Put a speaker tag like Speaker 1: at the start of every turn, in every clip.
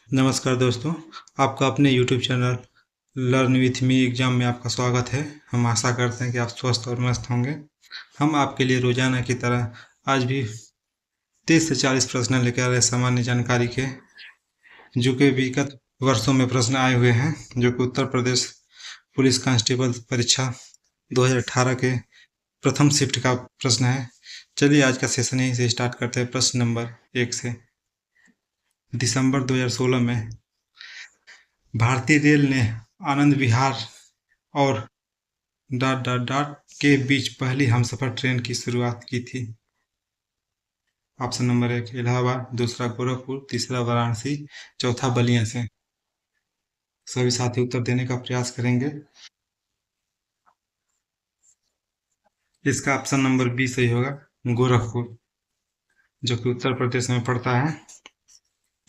Speaker 1: नमस्कार दोस्तों, आपका अपने YouTube channel learn with me exam में आपका स्वागत है। हम आशा करते हैं कि आप स्वस्थ और मस्त होंगे। हम आपके लिए रोजाना की तरह आज भी 30 से 40 प्रश्न लेकर आ रहे हैं सामान्य जानकारी के, जो कि विगत वर्षों में प्रश्न आए हुए हैं, जो कि उत्तर प्रदेश पुलिस कांस्टेबल परीक्षा 2018 के प्रथम शिफ्ट का प्रश्न है। चलिए आज का सेशन यहीं से स्टार्ट करते हैं। प्रश्न नंबर 1 से। दिसंबर 2016 में भारतीय रेल ने आनंद विहार और डॉट डॉट डॉट के बीच पहली हमसफर ट्रेन की शुरुआत की थी। ऑप्शन नंबर 1 इलाहाबाद, दूसरा गोरखपुर, तीसरा वाराणसी, चौथा बलिया से। सभी साथी उत्तर देने का प्रयास करेंगे। इसका ऑप्शन नंबर बी सही होगा, गोरखपुर, जो कि उत्तर प्रदेश में पड़ता है।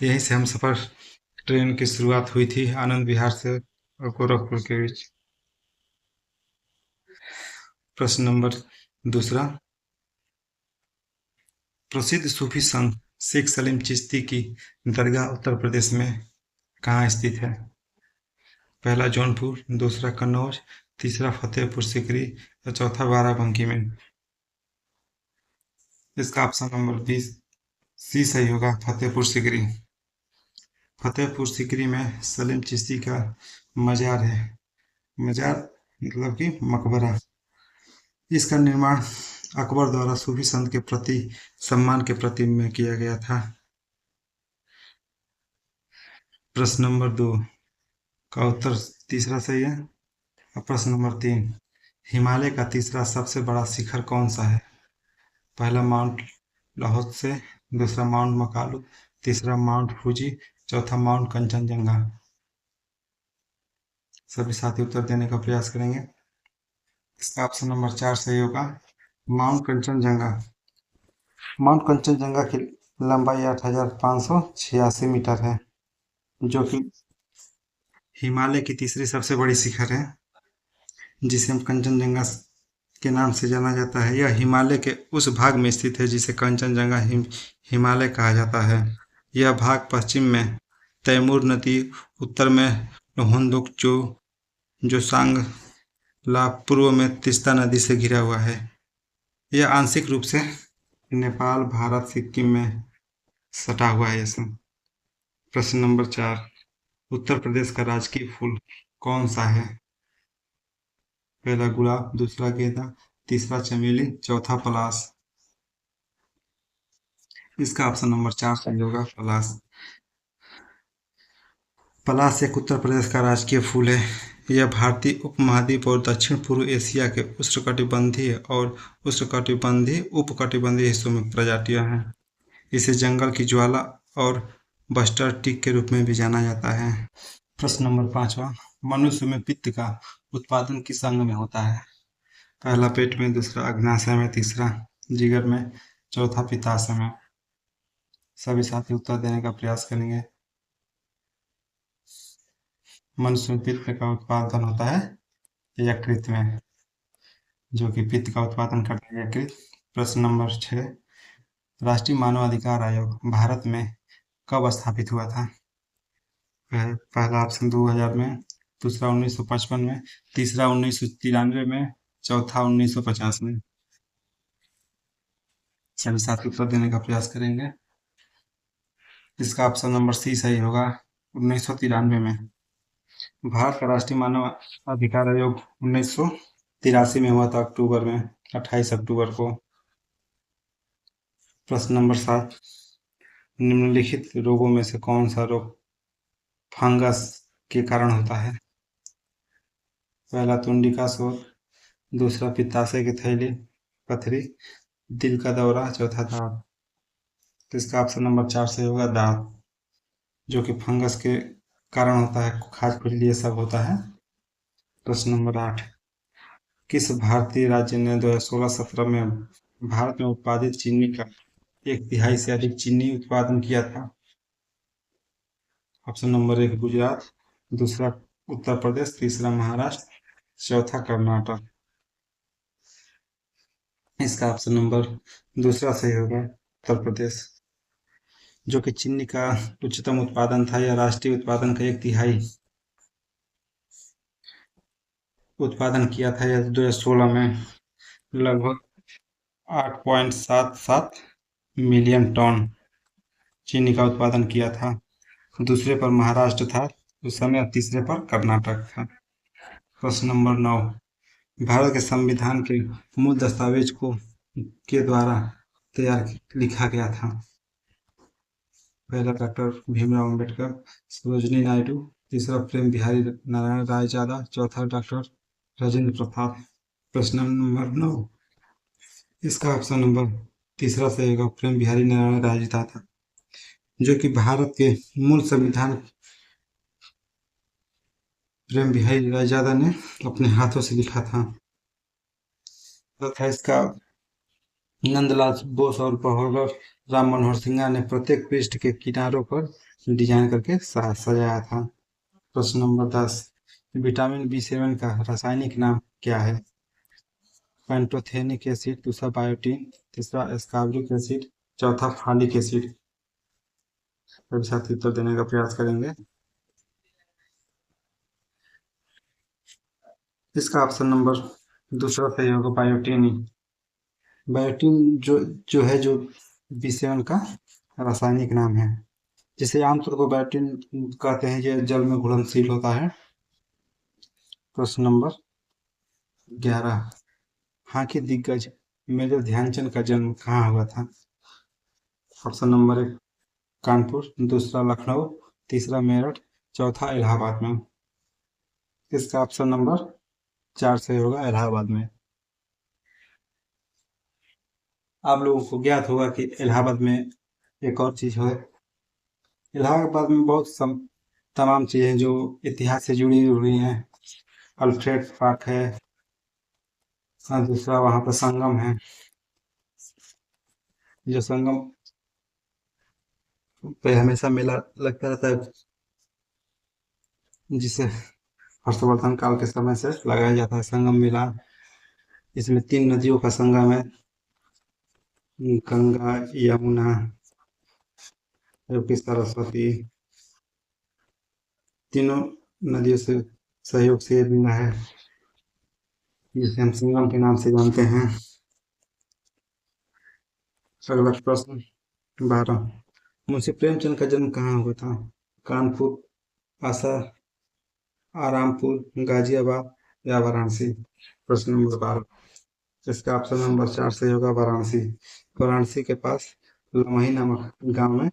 Speaker 1: यहीं से हमसफर ट्रेन की शुरुआत हुई थी, आनंद विहार से और गोरखपुर के बीच। प्रश्न नंबर दूसरा, प्रसिद्ध सूफी संत शेख सलीम चिश्ती की दरगाह उत्तर प्रदेश में कहाँ स्थित है? पहला जौनपुर, दूसरा कन्नौज, तीसरा फतेहपुर सीकरी और चौथा बाराबंकी में। इसका ऑप्शन नंबर बी सी सही होगा, फतेहपुर सीकरी। फतेहपुर सीकरी में सलीम चिश्ती का मजार है। मजार मतलब कि मकबरा। इसका निर्माण अकबर द्वारा सूफी संत के प्रति सम्मान के प्रतीक में किया गया था। प्रश्न नंबर 2 का उत्तर तीसरा सही है। अब प्रश्न नंबर 3, हिमालय का तीसरा सबसे बड़ा शिखर कौन सा है? पहला माउंट लाहौत्से, दूसरा माउंट मकालू, तीसरा माउंट फूजी, चौथा माउंट कंचनजंगा। सभी साथी उत्तर देने का प्रयास करेंगे। इसका ऑप्शन नंबर 4 सही होगा, माउंट कंचनजंगा। माउंट कंचनजंगा की लंबाई 8,586 मीटर है, जो कि हिमालय की तीसरी सबसे बड़ी शिखर है, जिसे हम कंचनजंगा के नाम से जाना जाता है। यह हिमालय के उस भाग में स्थित है जिसे कंचनजंगा हिमालय कहा जाता है। यह भाग पश्चिम में तैमूर नदी, उत्तर में लोहंदोकचो जोसांग ला, पूर्व में तीस्ता नदी से घिरा हुआ है। यह आंशिक रूप से नेपाल, भारत, सिक्किम में सटा हुआ है। इसमें प्रश्न नंबर 4, उत्तर प्रदेश का राजकीय फूल कौन सा है? पहला गुलाब, दूसरा गेंदा, तीसरा चमेली, चौथा पलाश। इसका ऑप्शन नंबर 4 सही होगा, पलाश। पलाश एक उत्तर प्रदेश का राजकीय फूल है। यह भारतीय उपमहाद्वीप और दक्षिण पूर्व एशिया के उष्णकटिबंधीय और उष्णकटिबंधीय उपकटिबंधीय हिस्सों में प्रजातियां हैं। इसे जंगल की ज्वाला और बस्टर टिक के रूप में भी जाना जाता है। प्रश्न नंबर 5वां, मनुष्य में पित्त का उत्पादन किस अंग में होता है? पहला पेट में, दूसरा अग्नाशय में, तीसरा जिगर में, चौथा पित्ताशय में। सभी साथी उत्तर देने का प्रयास करेंगे। मनुष्य में पित्त का उत्पादन होता है यकृत में, जो कि पित्त का उत्पादन करता है यकृत। प्रश्न नंबर 6, राष्ट्रीय मानवाधिकार आयोग भारत में कब स्थापित हुआ था? पहला ऑप्शन 2000 में, दूसरा 1955 में, तीसरा 1993 में, चौथा 1950 में। सभी साथी उत्तर देने का प्रयास करेंगे। इसका ऑप्शन नंबर सी सही होगा, 1993 में। भारत का राष्ट्रीय मानव अधिकार आयोग 1983 में हुआ था, अक्टूबर में, 28 अक्टूबर को। प्रश्न नंबर 7, निम्नलिखित रोगों में से कौन सा रोग फंगस के कारण होता है? पहला तुंडी का शोथ, दूसरा पित्ताशय की थैली पथरी, दिल का दौरा, चौथा दांत। तो इसका ऑप्शन नंबर 4 से होगा दांत, जो कि फंगस के कारण होता है, खाज खुजली ये सब होता है। प्रश्न नंबर 8, किस भारतीय राज्य ने 2016-17 में भारत में उत्पादित चीनी का 1/3 से अधिक चीनी उत्पादन किया था? ऑप्शन नंबर 1 गुजरात, दूसरा उत्तर प्रदेश, तीसरा महाराष्ट्र, चौथा कर्नाटक। इसका ऑप्शन नंबर दूसरा सही होगा, उत्तर प्रदेश। जो कि चीनी का उच्चतम उत्पादन था। यह राष्ट्रीय उत्पादन का 1/3 उत्पादन किया था। यह 2016 में लगभग 8.77 मिलियन टन चीनी का उत्पादन किया था। दूसरे पर महाराष्ट्र था उस समय, और तीसरे पर कर्नाटक था। प्रश्न नंबर 9, भारत के संविधान के मूल दस्तावेज को के द्वारा तैयार लिखा गया था। पहला डॉक्टर भीमराव अम्बेडकर, सरोजिनी नायडू, तीसरा प्रेम बिहारी नारायण रायजादा, चौथा डॉक्टर राजेंद्र प्रसाद। प्रश्न नंबर 9, इसका ऑप्शन नंबर तीसरा सही होगा, प्रेम बिहारी नारायण रायजादा, जो कि भारत के मूल संविधान प्रेम बिहारी रायजादा ने अपने हाथों से लिखा था तथा इसका नंदलाल बोस और गवर्नर राम मनोहर सिन्हा ने प्रत्येक पृष्ठ के किनारों पर डिजाइन करके सजाया था। प्रश्न नंबर 10, विटामिन B7 का रासायनिक नाम क्या है? पैंटोथेनिक एसिड, दूसरा बायोटीन, तीसरा एस्कॉर्बिक एसिड, चौथा फॉलिक एसिड। सभी साथी उत्तर देने का प्रयास करेंगे। इसका ऑप्शन नंबर दूसरा सही होगा, बायोटीन। बायोटीन जो B7 का रासायनिक नाम है, जिसे आमतौर पर बायोटीन कहते हैं। यह जल में घुलनशील होता है। प्रश्न नंबर 11, हॉकी दिग्गज मेजर ध्यानचंद का जन्म कहाँ हुआ था? ऑप्शन नंबर 1 कानपुर, दूसरा लखनऊ, तीसरा मेरठ, चौथा इलाहाबाद में। इसका ऑप्शन नंबर 4 सही होगा, इलाहाबाद में। आप लोगों को ज्ञात होगा कि इलाहाबाद में एक और चीज है। इलाहाबाद में तमाम चीजें जो इतिहास से जुड़ी हुई हैं। अल्फ्रेड पार्क है, और दूसरा वहाँ पर संगम है, जो संगम पे हमेशा मेला लगता रहता है, जिसे हर्षवर्धन काल के समय से लगाया जाता है संगम मेला। इसमें 3 नदियों का संगम है, गंगा, यमुना, जबकि सरस्वती। तीनों नदियों से सहयोग से मिला है, जिसे हम संगम के नाम से जानते हैं। अगला प्रश्न 12, मुंशी प्रेमचंद का जन्म कहाँ हुआ था? कानपुर, आसा, आरामपुर, गाजियाबाद या वाराणसी। प्रश्न नंबर 12, इसका ऑप्शन नंबर 4 सही होगा, वाराणसी। वाराणसी के पास लमही नामक गांव में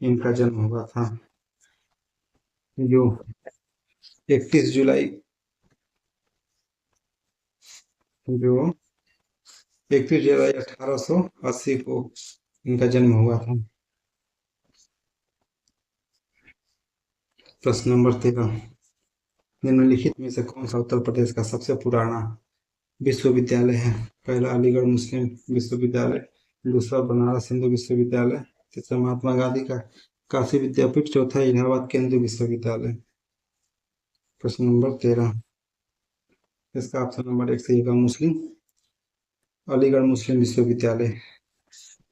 Speaker 1: इनका जन्म हुआ था, जो 31 जुलाई जो 31 जुलाई 1880 को इनका जन्म हुआ था। प्रश्न नंबर 13, निम्नलिखित में से कौन सा उत्तर प्रदेश का सबसे पुराना विश्वविद्यालय है? पहला अलीगढ़ मुस्लिम विश्वविद्यालय, दूसरा बनारस हिंदू विश्वविद्यालय, तीसरा महात्मा गांधी का काशी विद्यापीठ, चौथा इलाहाबाद केंद्रीय विश्वविद्यालय। प्रश्न नंबर 13, इसका ऑप्शन नंबर 1 सही होगा, मुस्लिम अलीगढ़ मुस्लिम विश्वविद्यालय,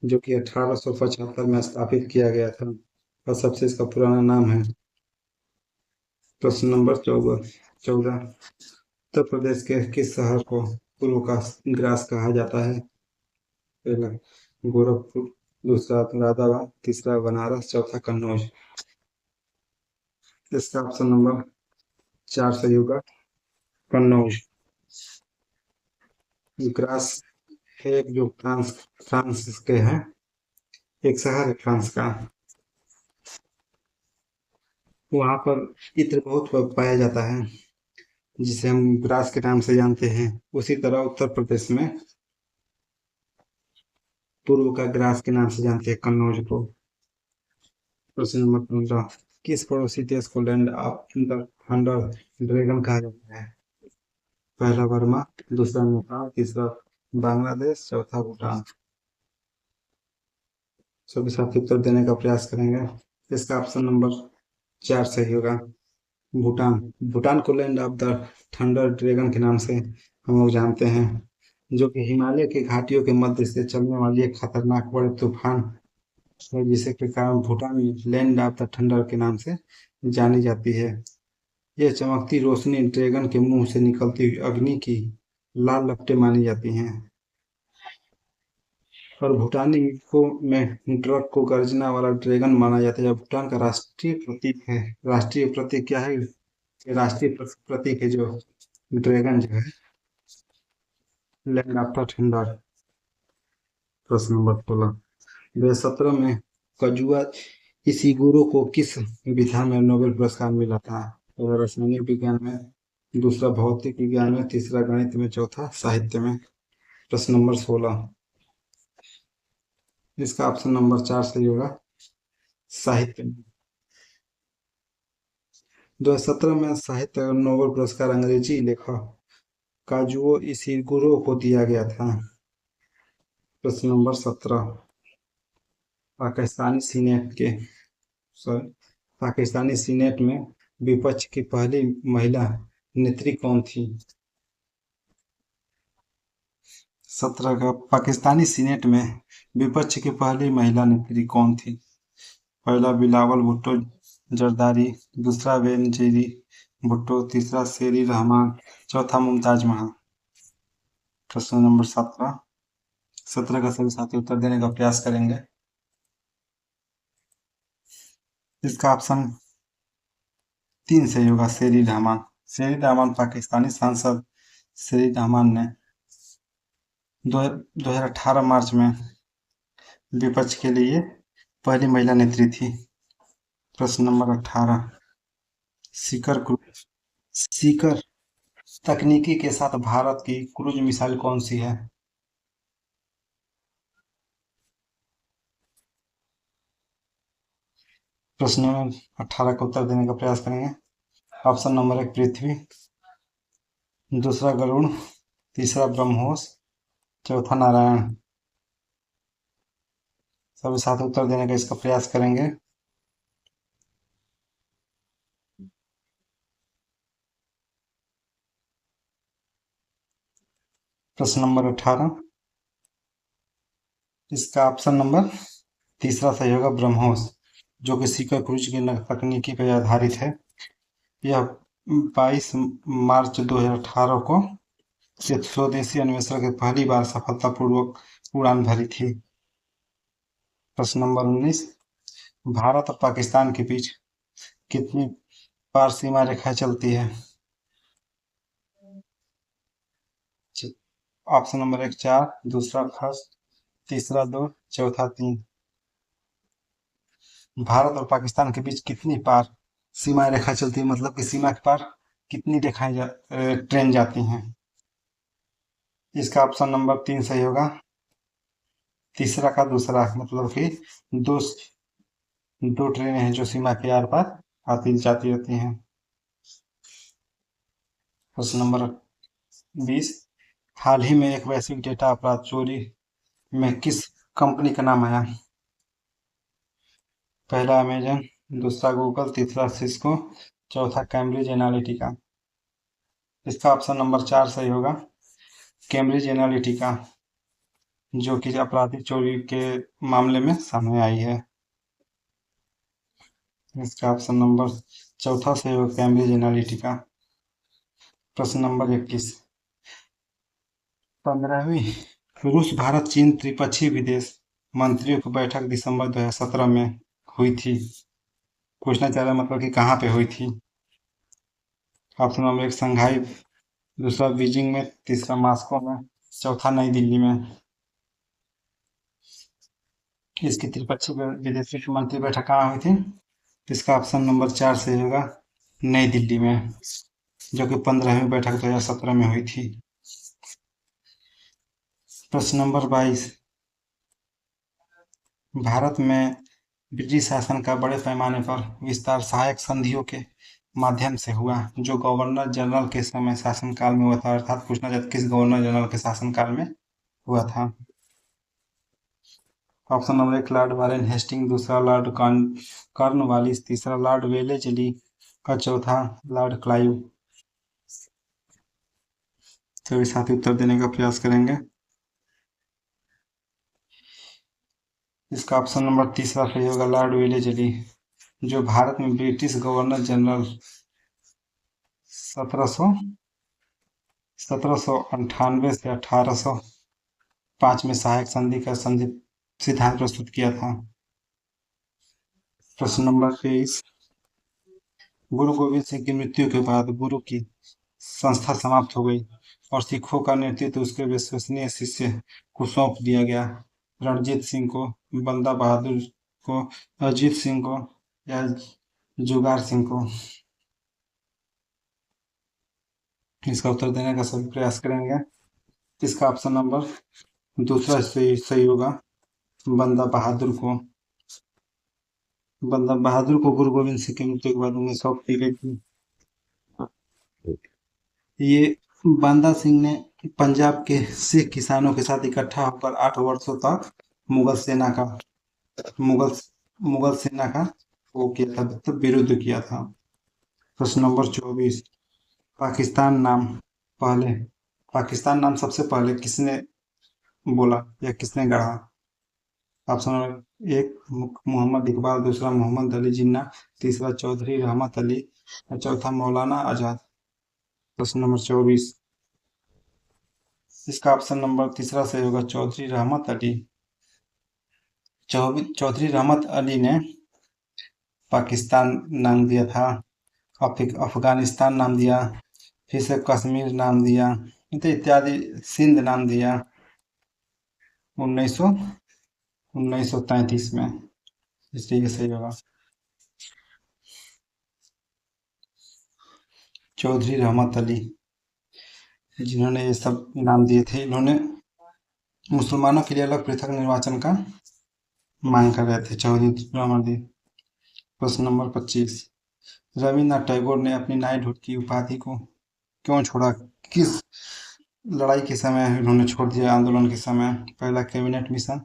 Speaker 1: जो कि 1875 में स्थापित किया गया था और सबसे इसका पुराना नाम है। प्रश्न नंबर 14, उत्तर प्रदेश के किस शहर को पूर्व का ग्रास कहा जाता है? पहला गोरखपुर, दूसरा मुरादाबाद, तीसरा बनारस, चौथा कन्नौज। इसका ऑप्शन नंबर 4 सही होगा, कन्नौज। ग्रास है जो फ्रांस के हैं, एक शहर है फ्रांस का। वहाँ पर इत्र बहुत पाया जाता है, जिसे हम ग्रास के नाम से जानते हैं। उसी तरह उत्तर प्रदेश में पूर्व का ग्रास के नाम से जानते हैं कन्नौज को। प्रश्न नंबर 15, किस पड़ोसी देश को land of the thunder dragon कहा जाता है? पहला वर्मा, दूसरा नेपाल, तीसरा बांग्लादेश, चौथा भूटान। सभी साथी उत्तर देने का प्रयास करेंगे। इसका ऑप्शन नंबर 4 सही होगा, भूटान। भूटान को land of the thunder dragon के नाम से हम लोग जानते हैं, जो कि हिमालय की घाटियों के मध्य से चलने वाली एक खतरनाक बड़े तूफान और जिसे के कारण Bhutan land of the thunder के नाम से जानी जाती है। यह चमकती रोशनी ड्रैगन के मुंह से निकलती हुई अग्नि की लाल लपटें मानी जाती हैं। और भूटानी को में ड्रग को गर्जना वाला ड्रैगन माना जाता है। यह भूटान का राष्ट्रीय प्रतीक है। राष्ट्रीय प्रतीक क्या है? ये राष्ट्रीय प्रतीक है जो ड्रैगन जो है, लैंड ऑफ द थंडर। प्रश्न नंबर 16। 2017 में कजुआ इशिगुरो को किस विधा में नोबेल पुरस्कार मिला था? पहला रासायनिक विज्ञान में, दूसरा भौतिक विज्ञान में, तीसरा गणित में, चौथा साहित्य में। प्रश्न नंबर 16। इसका ऑप्शन नंबर 4 सही होगा, साहित्य में। 2017 में साहित्य नोबेल पुरस्कार अंग्रेजी लेखक काजुओ इशिगुरो को दिया गया था। प्रश्न नंबर 17। पाकिस्तानी सीनेट के सॉरी पाकिस्तानी सीनेट में विपक्ष की पहली महिला नेत्री कौन थी? 17 का पाकिस्तानी सीनेट में विपक्ष की पहली महिला नेत्री कौन थी? पहला बिलावल भुट्टो जरदारी, दूसरा बेनजीर भुट्टो, तीसरा शेरी रहमान, चौथा मुमताज महल। प्रश्न नंबर 17। 17 का सभी साथी उत्तर देने का प्रयास करेंगे। इसका ऑप्शन 3 सही होगा, शेरी रहमान। शेरी रहमान पाकिस्तानी सांसद शेरी रहमान ने 2018 मार्च में विपक्ष के लिए पहली महिला नेत्री थी। प्रश्न नंबर 18। सीकर तकनीकी के साथ भारत की क्रूज मिसाइल कौन सी है? प्रश्न नंबर 18 का उत्तर देने का प्रयास करेंगे। ऑप्शन नंबर 1 पृथ्वी, दूसरा गरुड़, तीसरा ब्रह्मोस, चौथा नारायण। सभी साथ उत्तर देने का इसका प्रयास करेंगे। प्रश्न नंबर 18। इसका ऑप्शन नंबर तीसरा सही होगा, ब्रह्मोस, जो कि सीकर क्रूज की तकनीकी पर आधारित है। यह 22 मार्च 2018 को स्वदेशी अन्वेषण की पहली बार सफलतापूर्वक उड़ान भरी थी। प्रश्न नंबर 19। भारत और पाकिस्तान के बीच कितनी बार सीमा रेखा चलती है? ऑप्शन नंबर 1 4, दूसरा फर्स्ट, तीसरा 2, चौथा 3। भारत और पाकिस्तान के बीच कितनी बार सीमा रेखा चलती है, मतलब कि सीमा के पार कितनी ट्रेन जाती हैं? इसका ऑप्शन नंबर 3 सही होगा, तीसरा का दूसरा, मतलब कि दो दो ट्रेनें हैं जो सीमा के आर पार आती जाती रहती हैं। प्रश्न नंबर 20। हाल ही में एक वैश्विक डेटा अपराध चोरी में किस कंपनी का नाम आया? पहला अमेजन, दूसरा गूगल, तीसरा सिस्को, चौथा कैम्ब्रिज एनालिटिका। इसका ऑप्शन नंबर 4 सही होगा, कैम्ब्रिज एनालिटिका, जो कि आपराधिक चोरी के मामले में सामने आई है। इसका ऑप्शन नंबर चौथा सही होगा, कैम्ब्रिज एनालिटिका। प्रश्न नंबर 21। 15वीं रूस भारत चीन त्रिपक्षीय विदेश मंत्रियों की बैठक दिसंबर 2017 में हुई थी। पूछना चाह रहा है मतलब कि कहाँ पे हुई थी? ऑप्शन नंबर 1 शंघाई, दूसरा बीजिंग में, तीसरा मॉस्को में, चौथा नई दिल्ली में। इसकी त्रिपक्षीय विदेश मंत्री बैठक कहाँ हुई थी? इसका ऑप्शन नंबर 4 सही होगा, नई दिल्ली में, जो कि 15वीं बैठक 2017 में हुई थी। प्रश्न नंबर 22। भारत में ब्रिटिश शासन का बड़े पैमाने पर विस्तार सहायक संधियों के माध्यम से हुआ, जो गवर्नर जनरल के समय शासनकाल में हुआ था। अर्थात पूछना चाहते किस गवर्नर जनरल के शासनकाल में हुआ था? Option number 1 Lord Warren Hasting, दूसरा लॉर्ड कॉर्नवालिस, तीसरा लॉर्ड वेलेस्ली और चौथा लॉर्ड क्लाइव। सभी साथी उत्तर देने का प्रयास करेंगे। इसका ऑप्शन नंबर तीसरा सही होगा लॉर्ड वेलेजली, जो भारत में ब्रिटिश गवर्नर जनरल 1700 1798 से 1805 में सहायक संधि का संधि सिद्धांत प्रस्तुत किया था। प्रश्न नंबर 23, गुरु गोविंद सिंह की मृत्यु के बाद गुरु की संस्था समाप्त हो गई और सिखों का नेतृत्व उसके विश्वसनीय शिष्य को सौंप दिया गया। रणजीत सिंह को, बंदा बहादुर को, अजीत सिंह को या जुगार सिंह को? इसका उत्तर देने का सभी प्रयास करेंगे। इसका ऑप्शन नंबर दूसरा सही होगा, बंदा बहादुर को। बंदा बहादुर को गुरु गोविंद सिंह की मृत्यु के बाद उन्हें सौंप दी गई थी। ये बांदा सिंह ने पंजाब के सिख किसानों के साथ इकट्ठा होकर 8 वर्षों तक मुगल मुगल सेना का वो किया था, मतलब विरुद्ध किया था। प्रश्न नंबर 24, पाकिस्तान नाम पहले पाकिस्तान नाम सबसे पहले किसने बोला या किसने गढ़ा? ऑप्शन नंबर 1 मोहम्मद इकबाल, दूसरा मोहम्मद अली जिन्ना, तीसरा चौधरी रहमत अली और चौथा मौलाना आजाद। प्रश्न नंबर 24, इसका ऑप्शन नंबर तीसरा सही होगा चौधरी रहमत अली। चौधरी रहमत अली ने पाकिस्तान नाम दिया था, अफगानिस्तान नाम दिया, फिर से कश्मीर नाम दिया, इत्यादि सिंध नाम दिया 1933 में, इसलिए सही होगा चौधरी रहमत अली, जिन्होंने ये सब नाम दिए थे। इन्होंने मुसलमानों के लिए अलग पृथक निर्वाचन का मांग कर रहे थे चौधरी रहमत अली। प्रश्न नंबर 25, रविन्द्रनाथ टैगोर ने अपनी नाइटहुड की उपाधि को क्यों छोड़ा? किस लड़ाई के समय उन्होंने छोड़ दिया? आंदोलन के समय? पहला कैबिनेट मिशन,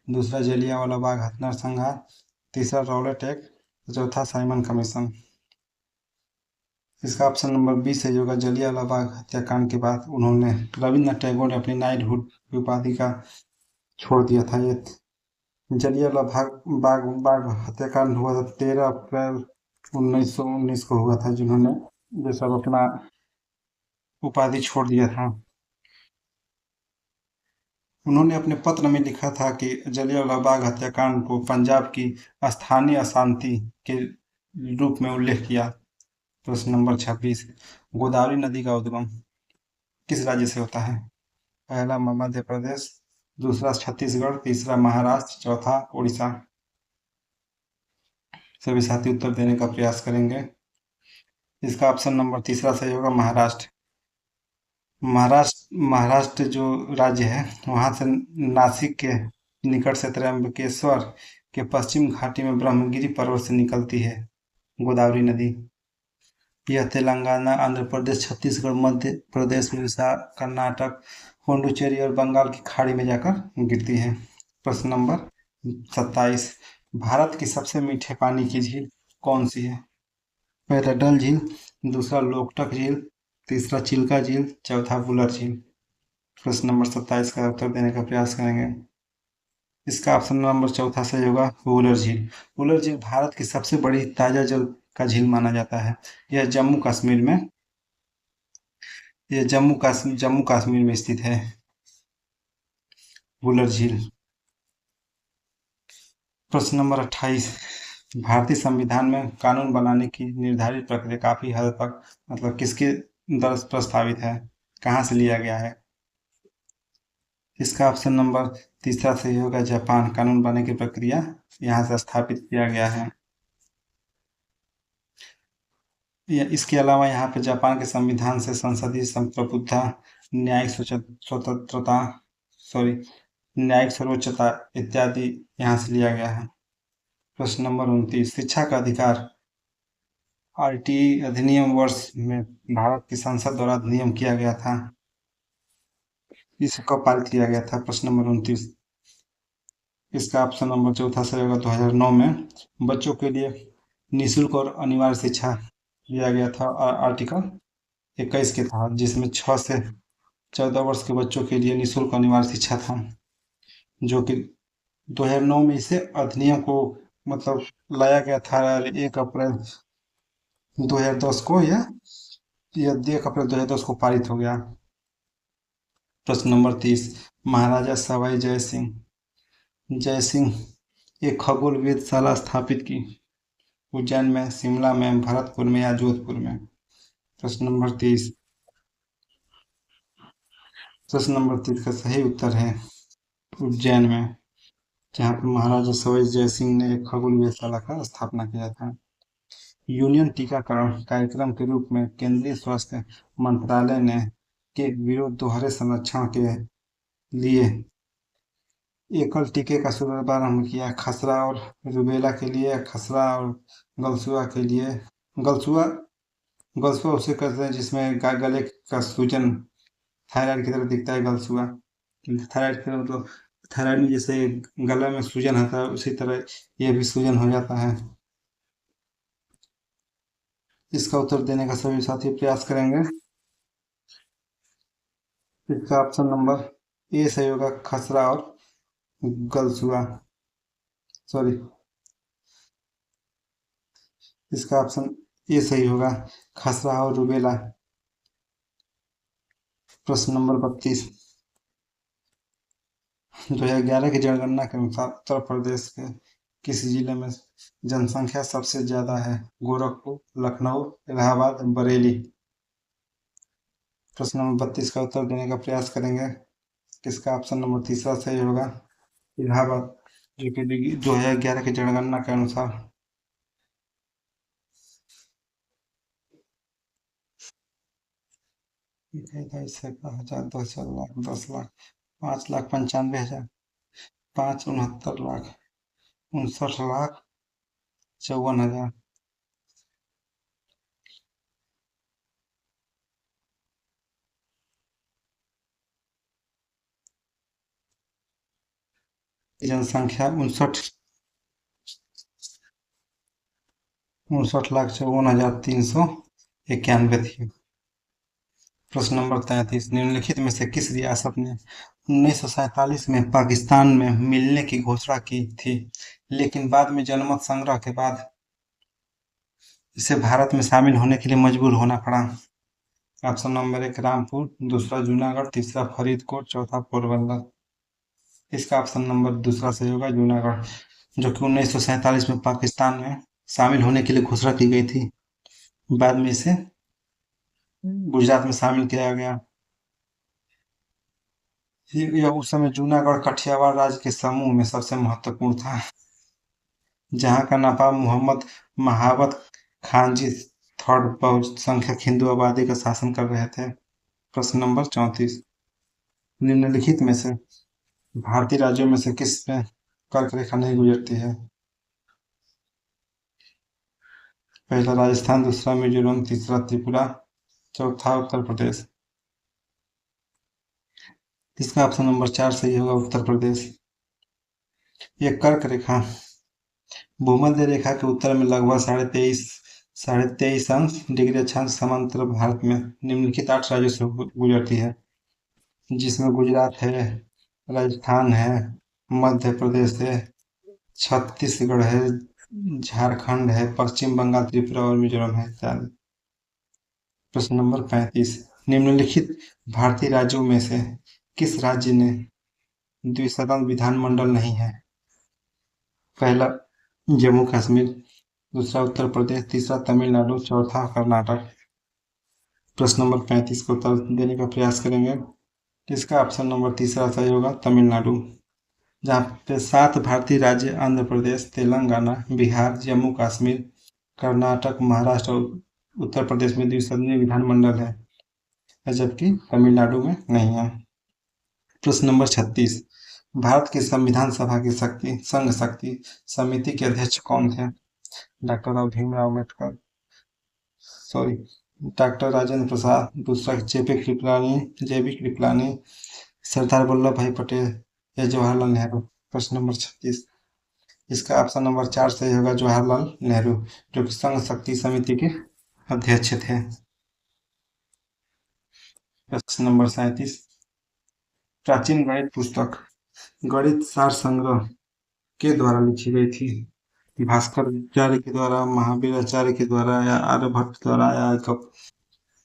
Speaker 1: दूसरा जलियांवाला बाग नरसंहार, तीसरा रॉलेट एक्ट, चौथा साइमन कमीशन। इसका ऑप्शन नंबर 20 सही होगा, जलियांवाला बाग हत्याकांड के बाद उन्होंने रविन्द्रनाथ टैगोर ने अपनी नाइटहुड की उपाधि का छोड़ दिया था। ये जलियांवाला बाग हत्याकांड हुआ था 13 अप्रैल 1919 को हुआ था, जिन्होंने ये सब अपना उपाधि छोड़ दिया था। उन्होंने अपने पत्र में लिखा था कि जलियांवाला बाग हत्याकांड को पंजाब की स्थानीय अशांति के रूप में उल्लेख किया। प्रश्न नंबर 26, गोदावरी नदी का उद्गम किस राज्य से होता है? पहला मध्य प्रदेश, दूसरा छत्तीसगढ़, तीसरा महाराष्ट्र, चौथा उड़ीसा। सभी साथी उत्तर देने का प्रयास करेंगे। इसका ऑप्शन नंबर तीसरा सही होगा, महाराष्ट्र। महाराष्ट्र जो राज्य है वहाँ से नासिक के निकट से त्र्यंबकेश्वर के पश्चिम घाटी में ब्रह्मगिरी पर्वत से निकलती है गोदावरी नदी। यह तेलंगाना, आंध्र प्रदेश, छत्तीसगढ़, मध्य प्रदेश, उड़ीसा, कर्नाटक, पुडुचेरी और बंगाल की खाड़ी में जाकर गिरती है। प्रश्न नंबर 27, भारत की सबसे मीठे पानी की झील कौन सी है? पहला डल झील, दूसरा लोकटक झील, तीसरा चिल्का झील, चौथा वुलर झील। प्रश्न नंबर 27 का उत्तर देने का प्रयास करेंगे। इसका ऑप्शन नंबर चौथा सही होगा, वुलर झील। वुलर झील भारत की सबसे बड़ी ताजा जल का झील माना जाता है। यह जम्मू कश्मीर में स्थित है वुलर झील। प्रश्न नंबर 28, भारतीय संविधान में कानून बनाने की निर्धारित प्रक्रिया काफी हद तक मतलब किसके द्वारा प्रस्तावित है, कहाँ से लिया गया है? इसका ऑप्शन नंबर तीसरा सही होगा, जापान। कानून बनाने की प्रक्रिया यहाँ से स्थापित किया गया है। इसके अलावा यहाँ पे जापान के संविधान से संसदीय संप्रभुता, न्यायिक सर्वोच्चता इत्यादि यहाँ से लिया गया है। प्रश्न नंबर 29, शिक्षा का अधिकार आरटीई अधिनियम वर्ष में भारत की संसद द्वारा अधिनियम किया गया था। इसे कब पारित किया गया था? प्रश्न नंबर 29, इसका ऑप्शन नंबर चौथा सही होगा, 2009 में। बच्चों के लिए निःशुल्क और अनिवार्य शिक्षा दिया गया था आर्टिकल 21 के तहत, जिसमें 6 से 14 वर्ष के बच्चों के लिए निःशुल्क अनिवार्य शिक्षा था, जो कि 2009 में इसे अधिनियम को मतलब लाया गया था। 1 अप्रैल 2010 को यह 1 अप्रैल 2010 को पारित हो गया। प्रश्न नंबर 30, महाराजा सवाई जय सिंह एक खगोल वेधशाला स्थापित की। उज्जैन में, शिमला में, भरतपुर में या जोधपुर में। प्रश्न नंबर 30। प्रश्न नंबर 30 का सही उत्तर है उज्जैन में, जहाँ पर महाराजा सवाई जय सिंह ने एक खगोल वेधशाला का स्थापना किया था। यूनियन टीकाकरण कार्यक्रम के रूप में केंद्रीय स्वास्थ्य मंत्रालय ने के विरुद्ध दोहरे संरक्षण के लिए एकल टीके का शुभारंभ किया। खसरा और रूबेला के लिए, खसरा और गलसुआ के लिए। गलसुआ गलसुआ उसे कहते हैं जिसमें गले का सूजन थायराइड की तरह दिखता है। गलसुआ थायराइड की तरह मतलब थायराइड में जैसे गला में सूजन होता है उसी तरह ये भी सूजन हो जाता है। इसका उत्तर देने का सभी साथी प्रयास करेंगे। इसका ऑप्शन नंबर ए सही होगा, खसरा और गलसुआ। सॉरी, इसका ऑप्शन ए सही होगा, खसरा और रूबेला। प्रश्न नंबर 32, 2011 की जनगणना के अनुसार उत्तर प्रदेश के किस जिले में जनसंख्या सबसे ज्यादा है? गोरखपुर, लखनऊ, इलाहाबाद, बरेली। प्रश्न नंबर 32 का उत्तर देने का प्रयास करेंगे। किसका ऑप्शन नंबर तीसरा सही होगा, इलाहाबाद, जो कि 2011 की जनगणना के अनुसार। हजार, 2 हजार, 10 लाख, 5,95,000, 5,69,00,000, 59,54,000। जनसंख्या 59,54,391 थी। प्रश्न नंबर 33, निम्नलिखित में से किस रियासत ने 1947 में पाकिस्तान में मिलने की घोषणा की थी, लेकिन बाद में जनमत संग्रह के बाद इसे भारत में शामिल होने के लिए मजबूर होना पड़ा? ऑप्शन नंबर 1 रामपुर, दूसरा जूनागढ़, तीसरा फरीदकोट, चौथा पोरबंदर। इसका ऑप्शन नंबर दूसरा सही होगा, जूनागढ़, जो कि 1947 में पाकिस्तान में शामिल होने के लिए घोषणा की गई थी। बाद में इसे गुजरात में शामिल किया गया। यह उस समय जूनागढ़ कठियावाड़ राज्य के समूह में सबसे महत्वपूर्ण था, जहां का नवाब मोहम्मद महाबत खानजी थर्ड बहुसंख्यक हिंदू आबादी का शासन कर रहे थे। प्रश्न नंबर 34, निम्नलिखित में से भारतीय राज्यों में से किस में कर्क रेखा नहीं गुजरती है? पहला राजस्थान, दूसरा मिजोरम, तीसरा त्रिपुरा, चौथा उत्तर प्रदेश। इसका ऑप्शन नंबर 4 सही होगा, उत्तर प्रदेश। ये कर्क रेखा भूमध्य रेखा के उत्तर में लगभग 23.5 डिग्री अक्षांश समांतर भारत में निम्नलिखित 8 राज्यों से गुजरती है, जिसमें गुजरात है, राजस्थान है, मध्य प्रदेश है, छत्तीसगढ़ है, झारखंड है, पश्चिम बंगाल, त्रिपुरा और मिजोरम है इत्यादि। प्रश्न नंबर 35, निम्नलिखित भारतीय राज्यों में से किस राज्य ने द्विसदन विधानमंडल नहीं है? पहला जम्मू कश्मीर, दूसरा उत्तर प्रदेश, तीसरा तमिलनाडु, चौथा कर्नाटक। प्रश्न नंबर 35 को उत्तर देने का प्रयास करेंगे। इसका ऑप्शन नंबर तीसरा सही होगा, तमिलनाडु, जहाँ पे 7 भारतीय राज्य आंध्र प्रदेश, तेलंगाना, बिहार, जम्मू कश्मीर, कर्नाटक, महाराष्ट्र और उत्तर प्रदेश में द्विसदनीय विधानमंडल है, जबकि तमिलनाडु में नहीं है। प्रश्न नंबर 36, भारत की संविधान सभा की संघ शक्ति समिति के अध्यक्ष कौन थे? Doctor Bhimrao Ambedkar, sorry, doctor Rajendra Prasad, दूसरा जेबी कृपलानी, सरदार वल्लभ भाई पटेल या जवाहरलाल नेहरू। प्रश्न नंबर 36, इसका ऑप्शन नंबर 4 सही होगा, जवाहरलाल नेहरू, जो कि संघ शक्ति समिति के अध्यक्ष थे। प्रश्न नंबर 37, प्राचीन गणित पुस्तक गणित सार संग्रह के द्वारा लिखी गई थी? भास्कराचार्य के द्वारा, महावीराचार्य के द्वारा, या आर्यभट्ट द्वारा, या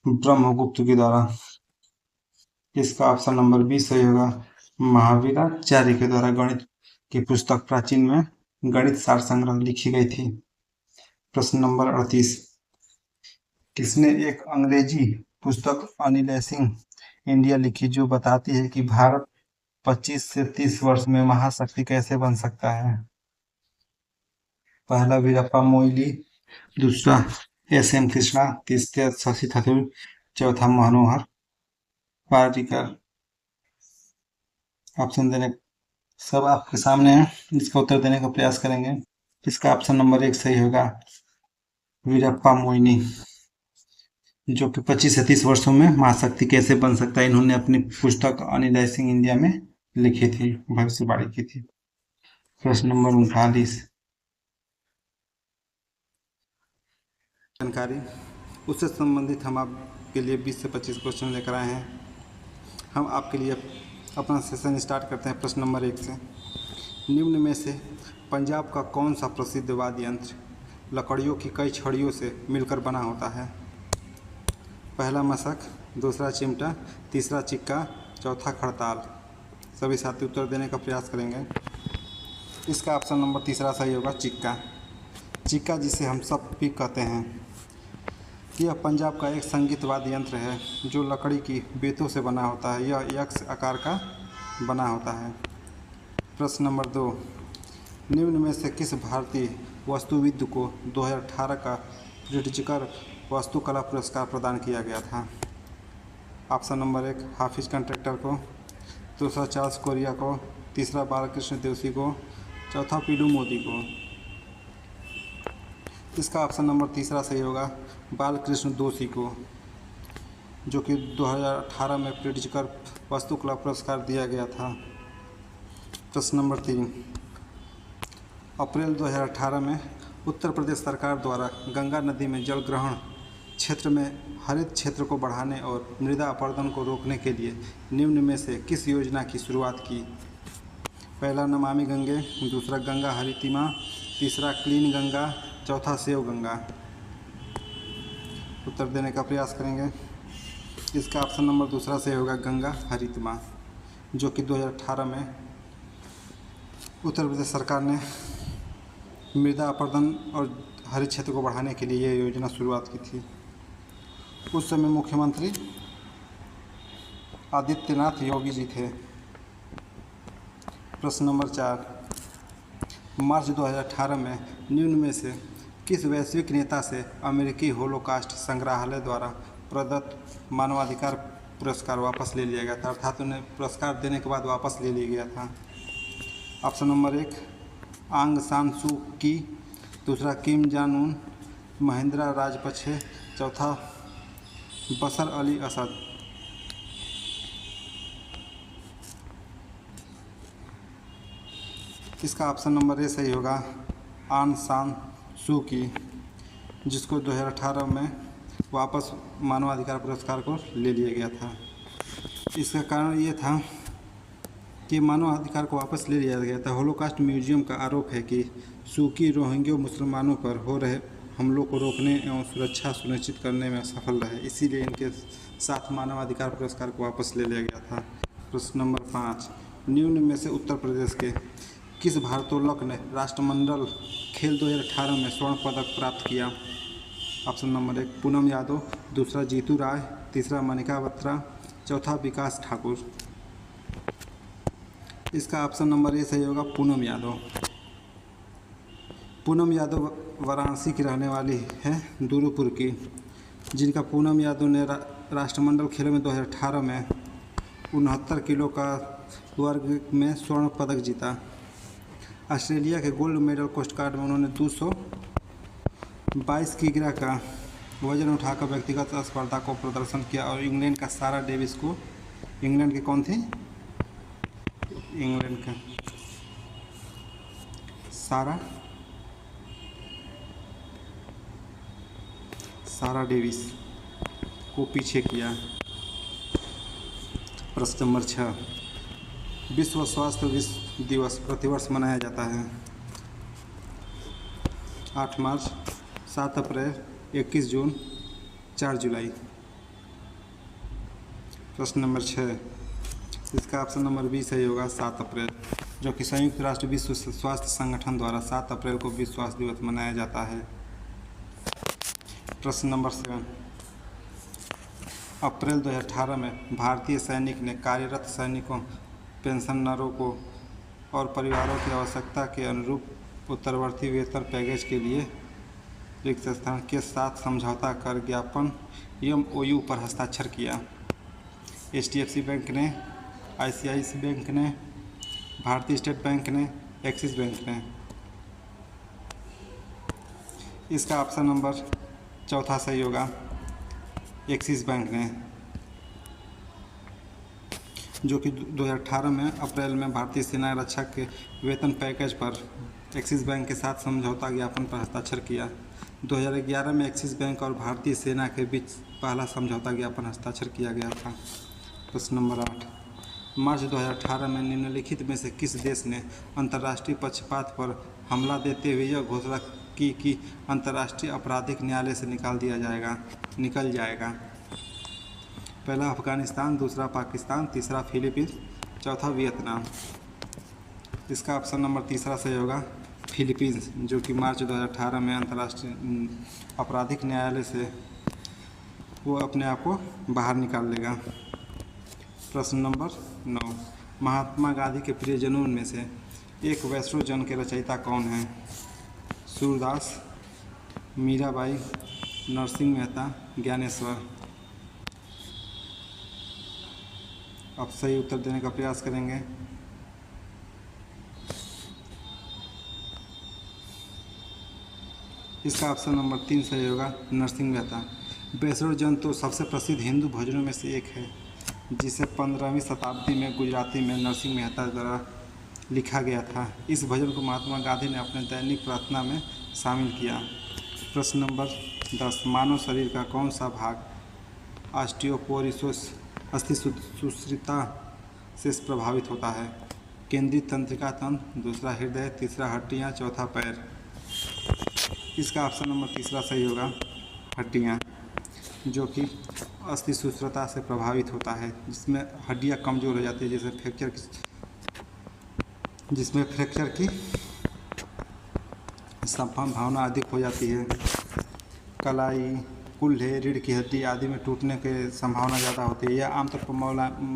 Speaker 1: ब्रह्मगुप्त के द्वारा? इसका ऑप्शन नंबर बी सही होगा। महावीराचार्य के द्वारा गणित की पुस्तक प्राचीन में गणित सार संग्रह लिखी गई थी। प्रश्न नंबर 38, किसने एक अंग्रेजी पुस्तक अनलैसिंग इंडिया लिखी जो बताती है कि भारत 25 से 30 वर्ष में महाशक्ति कैसे बन सकता है? पहला वीरप्पा मोइली, दूसरा एस.एम. कृष्णा, तीसरा शशि थरूर, चौथा मनोहर पार्रिकर। ऑप्शन देने सब आपके सामने है, इसका उत्तर देने का प्रयास करेंगे। इसका ऑप्शन नंबर 1 सही होगा, वीरप्पा मोइली, जो कि 25 से 30 वर्षों में महाशक्ति कैसे बन सकता है इन्होंने अपनी पुस्तक अनलैसिंग इंडिया में लिखी थी, भविष्यवाणी की थी। प्रश्न नंबर 39, जानकारी उससे संबंधित हम आपके लिए 20 से 25 क्वेश्चन लेकर आए हैं। हम आपके लिए अपना सेशन स्टार्ट करते हैं प्रश्न नंबर 1 से। निम्न में से पंजाब का कौन सा प्रसिद्ध वाद्य यंत्र लकड़ियों की कई छड़ियों से मिलकर बना होता है? पहला मशक, दूसरा चिमटा, तीसरा चिक्का, चौथा खड़ताल। सभी साथी उत्तर देने का प्रयास करेंगे। इसका ऑप्शन नंबर तीसरा सही होगा, चिक्का। चिक्का जिसे हम सब भी कहते हैं, यह पंजाब का एक संगीत वाद्य यंत्र है जो लकड़ी की बेतों से बना होता है। यह एक्स आकार का बना होता है। प्रश्न नंबर 2, निम्न में से किस भारतीय वास्तुविद को 2018 का प्रिट्जकर वास्तुकला पुरस्कार प्रदान किया गया था? ऑप्शन नंबर 1 हाफिज कंट्रैक्टर को, दूसरा चार्ल्स कोरिया को, तीसरा बालकृष्ण जोशी को, चौथा पीलू मोदी को। इसका ऑप्शन नंबर तीसरा सही होगा, बालकृष्ण जोशी को, जो कि 2018 में प्रिट्जकर वास्तुकला पुरस्कार दिया गया था। प्रश्न नंबर 3, अप्रैल 2018 में उत्तर प्रदेश सरकार द्वारा गंगा नदी में जल ग्रहण क्षेत्र में हरित क्षेत्र को बढ़ाने और मृदा अपरदन को रोकने के लिए निम्न में से किस योजना की शुरुआत की? पहला नमामि गंगे, दूसरा गंगा हरितिमा, तीसरा क्लीन गंगा, चौथा सेव गंगा। उत्तर देने का प्रयास करेंगे। इसका ऑप्शन नंबर दूसरा सही होगा, गंगा हरितिमा, जो कि 2018 में उत्तर प्रदेश सरकार ने मृदा अपरदन और हरित क्षेत्र को बढ़ाने के लिए यह योजना शुरुआत की थी। उस समय मुख्यमंत्री आदित्यनाथ योगी जी थे। प्रश्न नंबर 4, मार्च 2018 में निम्न में से किस वैश्विक नेता से अमेरिकी होलोकास्ट संग्रहालय द्वारा प्रदत्त मानवाधिकार पुरस्कार वापस ले लिया गया था, अर्थात उन्हें पुरस्कार देने के बाद वापस ले लिया गया था? ऑप्शन नंबर 1 आंग सान सू की, दूसरा किम जान उन, महिंद्रा राजपक्षे, चौथा बशर अली असद। इसका ऑप्शन नंबर ए सही होगा, आंग सान सू की, जिसको 2018 में वापस मानवाधिकार पुरस्कार को ले लिया गया था। इसका कारण ये था कि मानवाधिकार को वापस ले लिया गया था। होलोकास्ट म्यूजियम का आरोप है कि सू की रोहिंग्या मुसलमानों पर हो रहे हमलों को रोकने एवं सुरक्षा सुनिश्चित करने में सफल रहे, इसीलिए इनके साथ मानवाधिकार पुरस्कार को वापस ले लिया गया था। प्रश्न नंबर 5, निम्न में से उत्तर प्रदेश के किस भारोत्तोलक ने राष्ट्रमंडल खेल 2018 में स्वर्ण पदक प्राप्त किया? ऑप्शन नंबर 1 पूनम यादव, दूसरा जीतू राय, तीसरा मनिका बत्रा, चौथा विकास ठाकुर। इसका ऑप्शन नंबर ए सही होगा, पूनम यादव। पूनम यादव वाराणसी की रहने वाली है, दूरूपुर की, जिनका पूनम यादव ने राष्ट्रमंडल खेलों में 2018 में 69 किलो का वर्ग में स्वर्ण पदक जीता। ऑस्ट्रेलिया के गोल्ड मेडल कोस्ट गार्ड में उन्होंने 222 किग्रा का वजन उठाकर व्यक्तिगत स्पर्धा को प्रदर्शन किया और इंग्लैंड का सारा डेविस को, इंग्लैंड के कौन थी? इंग्लैंड का सारा डेविस को पीछे किया। प्रश्न नंबर 6, विश्व स्वास्थ्य दिवस प्रतिवर्ष मनाया जाता है। 8 मार्च, 7 अप्रैल, 21 जून, 4 जुलाई। प्रश्न नंबर 6, इसका ऑप्शन नंबर बी सही होगा 7 अप्रैल, जो कि संयुक्त राष्ट्र विश्व स्वास्थ्य संगठन द्वारा 7 अप्रैल को विश्व स्वास्थ्य दिवस मनाया जाता है। प्रश्न नंबर 7, अप्रैल 2018 में भारतीय सैनिक ने कार्यरत सैनिकों, पेंशनरों को और परिवारों की आवश्यकता के अनुरूप उत्तरवर्ती वेतन पैकेज के लिए रिक्त स्थान के साथ समझौता कर ज्ञापन MOU पर हस्ताक्षर किया। HDFC बैंक ने, ICICI बैंक ने, भारतीय स्टेट बैंक ने, एक्सिस बैंक ने। इसका ऑप्शन नंबर चौथा सही होगा, एक्सिस बैंक ने, जो कि 2018 में अप्रैल में भारतीय सेना रक्षक के वेतन पैकेज पर एक्सिस बैंक के साथ समझौता ज्ञापन पर हस्ताक्षर किया। 2011 में एक्सिस बैंक और भारतीय सेना के बीच पहला समझौता ज्ञापन हस्ताक्षर किया गया था। प्रश्न नंबर 8, मार्च 2018 में निम्नलिखित में से किस देश ने अंतर्राष्ट्रीय पक्षपात पर हमला देते हुए यह घोषणा की कि अंतर्राष्ट्रीय आपराधिक न्यायालय से निकल जाएगा? पहला अफगानिस्तान, दूसरा पाकिस्तान, तीसरा फिलीपींस, चौथा वियतनाम। इसका ऑप्शन नंबर तीसरा सही होगा, फिलीपींस, जो कि मार्च 2018 में अंतर्राष्ट्रीय आपराधिक न्यायालय से वो अपने आप को बाहर निकाल लेगा। प्रश्न नंबर 9, महात्मा गांधी के प्रियजनों में से एक वैष्णोजन के रचयिता कौन हैं? सूरदास, मीराबाई, नरसिंह मेहता, ज्ञानेश्वर। आप सही उत्तर देने का प्रयास करेंगे। इसका ऑप्शन नंबर 3 सही होगा, नरसिंह मेहता। वैष्णोजन तो सबसे प्रसिद्ध हिंदू भजनों में से एक है, जिसे 15वीं शताब्दी में गुजराती में नरसिंह मेहता द्वारा लिखा गया था। इस भजन को महात्मा गांधी ने अपने दैनिक प्रार्थना में शामिल किया। प्रश्न नंबर 10, मानव शरीर का कौन सा भाग ऑस्टियोपोरोसिस अस्थि सुश्रिता से प्रभावित होता है? केंद्रीय तंत्रिका तंत्र, दूसरा हृदय, तीसरा हड्डियां, चौथा पैर। इसका ऑप्शन नंबर तीसरा सही होगा, हड्डियां, जो कि अस्थि सुश्रिता से प्रभावित होता है, जिसमें हड्डियां कमज़ोर हो जाती है, जिसमें फ्रैक्चर की संभावना अधिक हो जाती है। कलाई, कूल्हे, रीढ़ की हड्डी आदि में टूटने की संभावना ज़्यादा होती है। यह आमतौर पर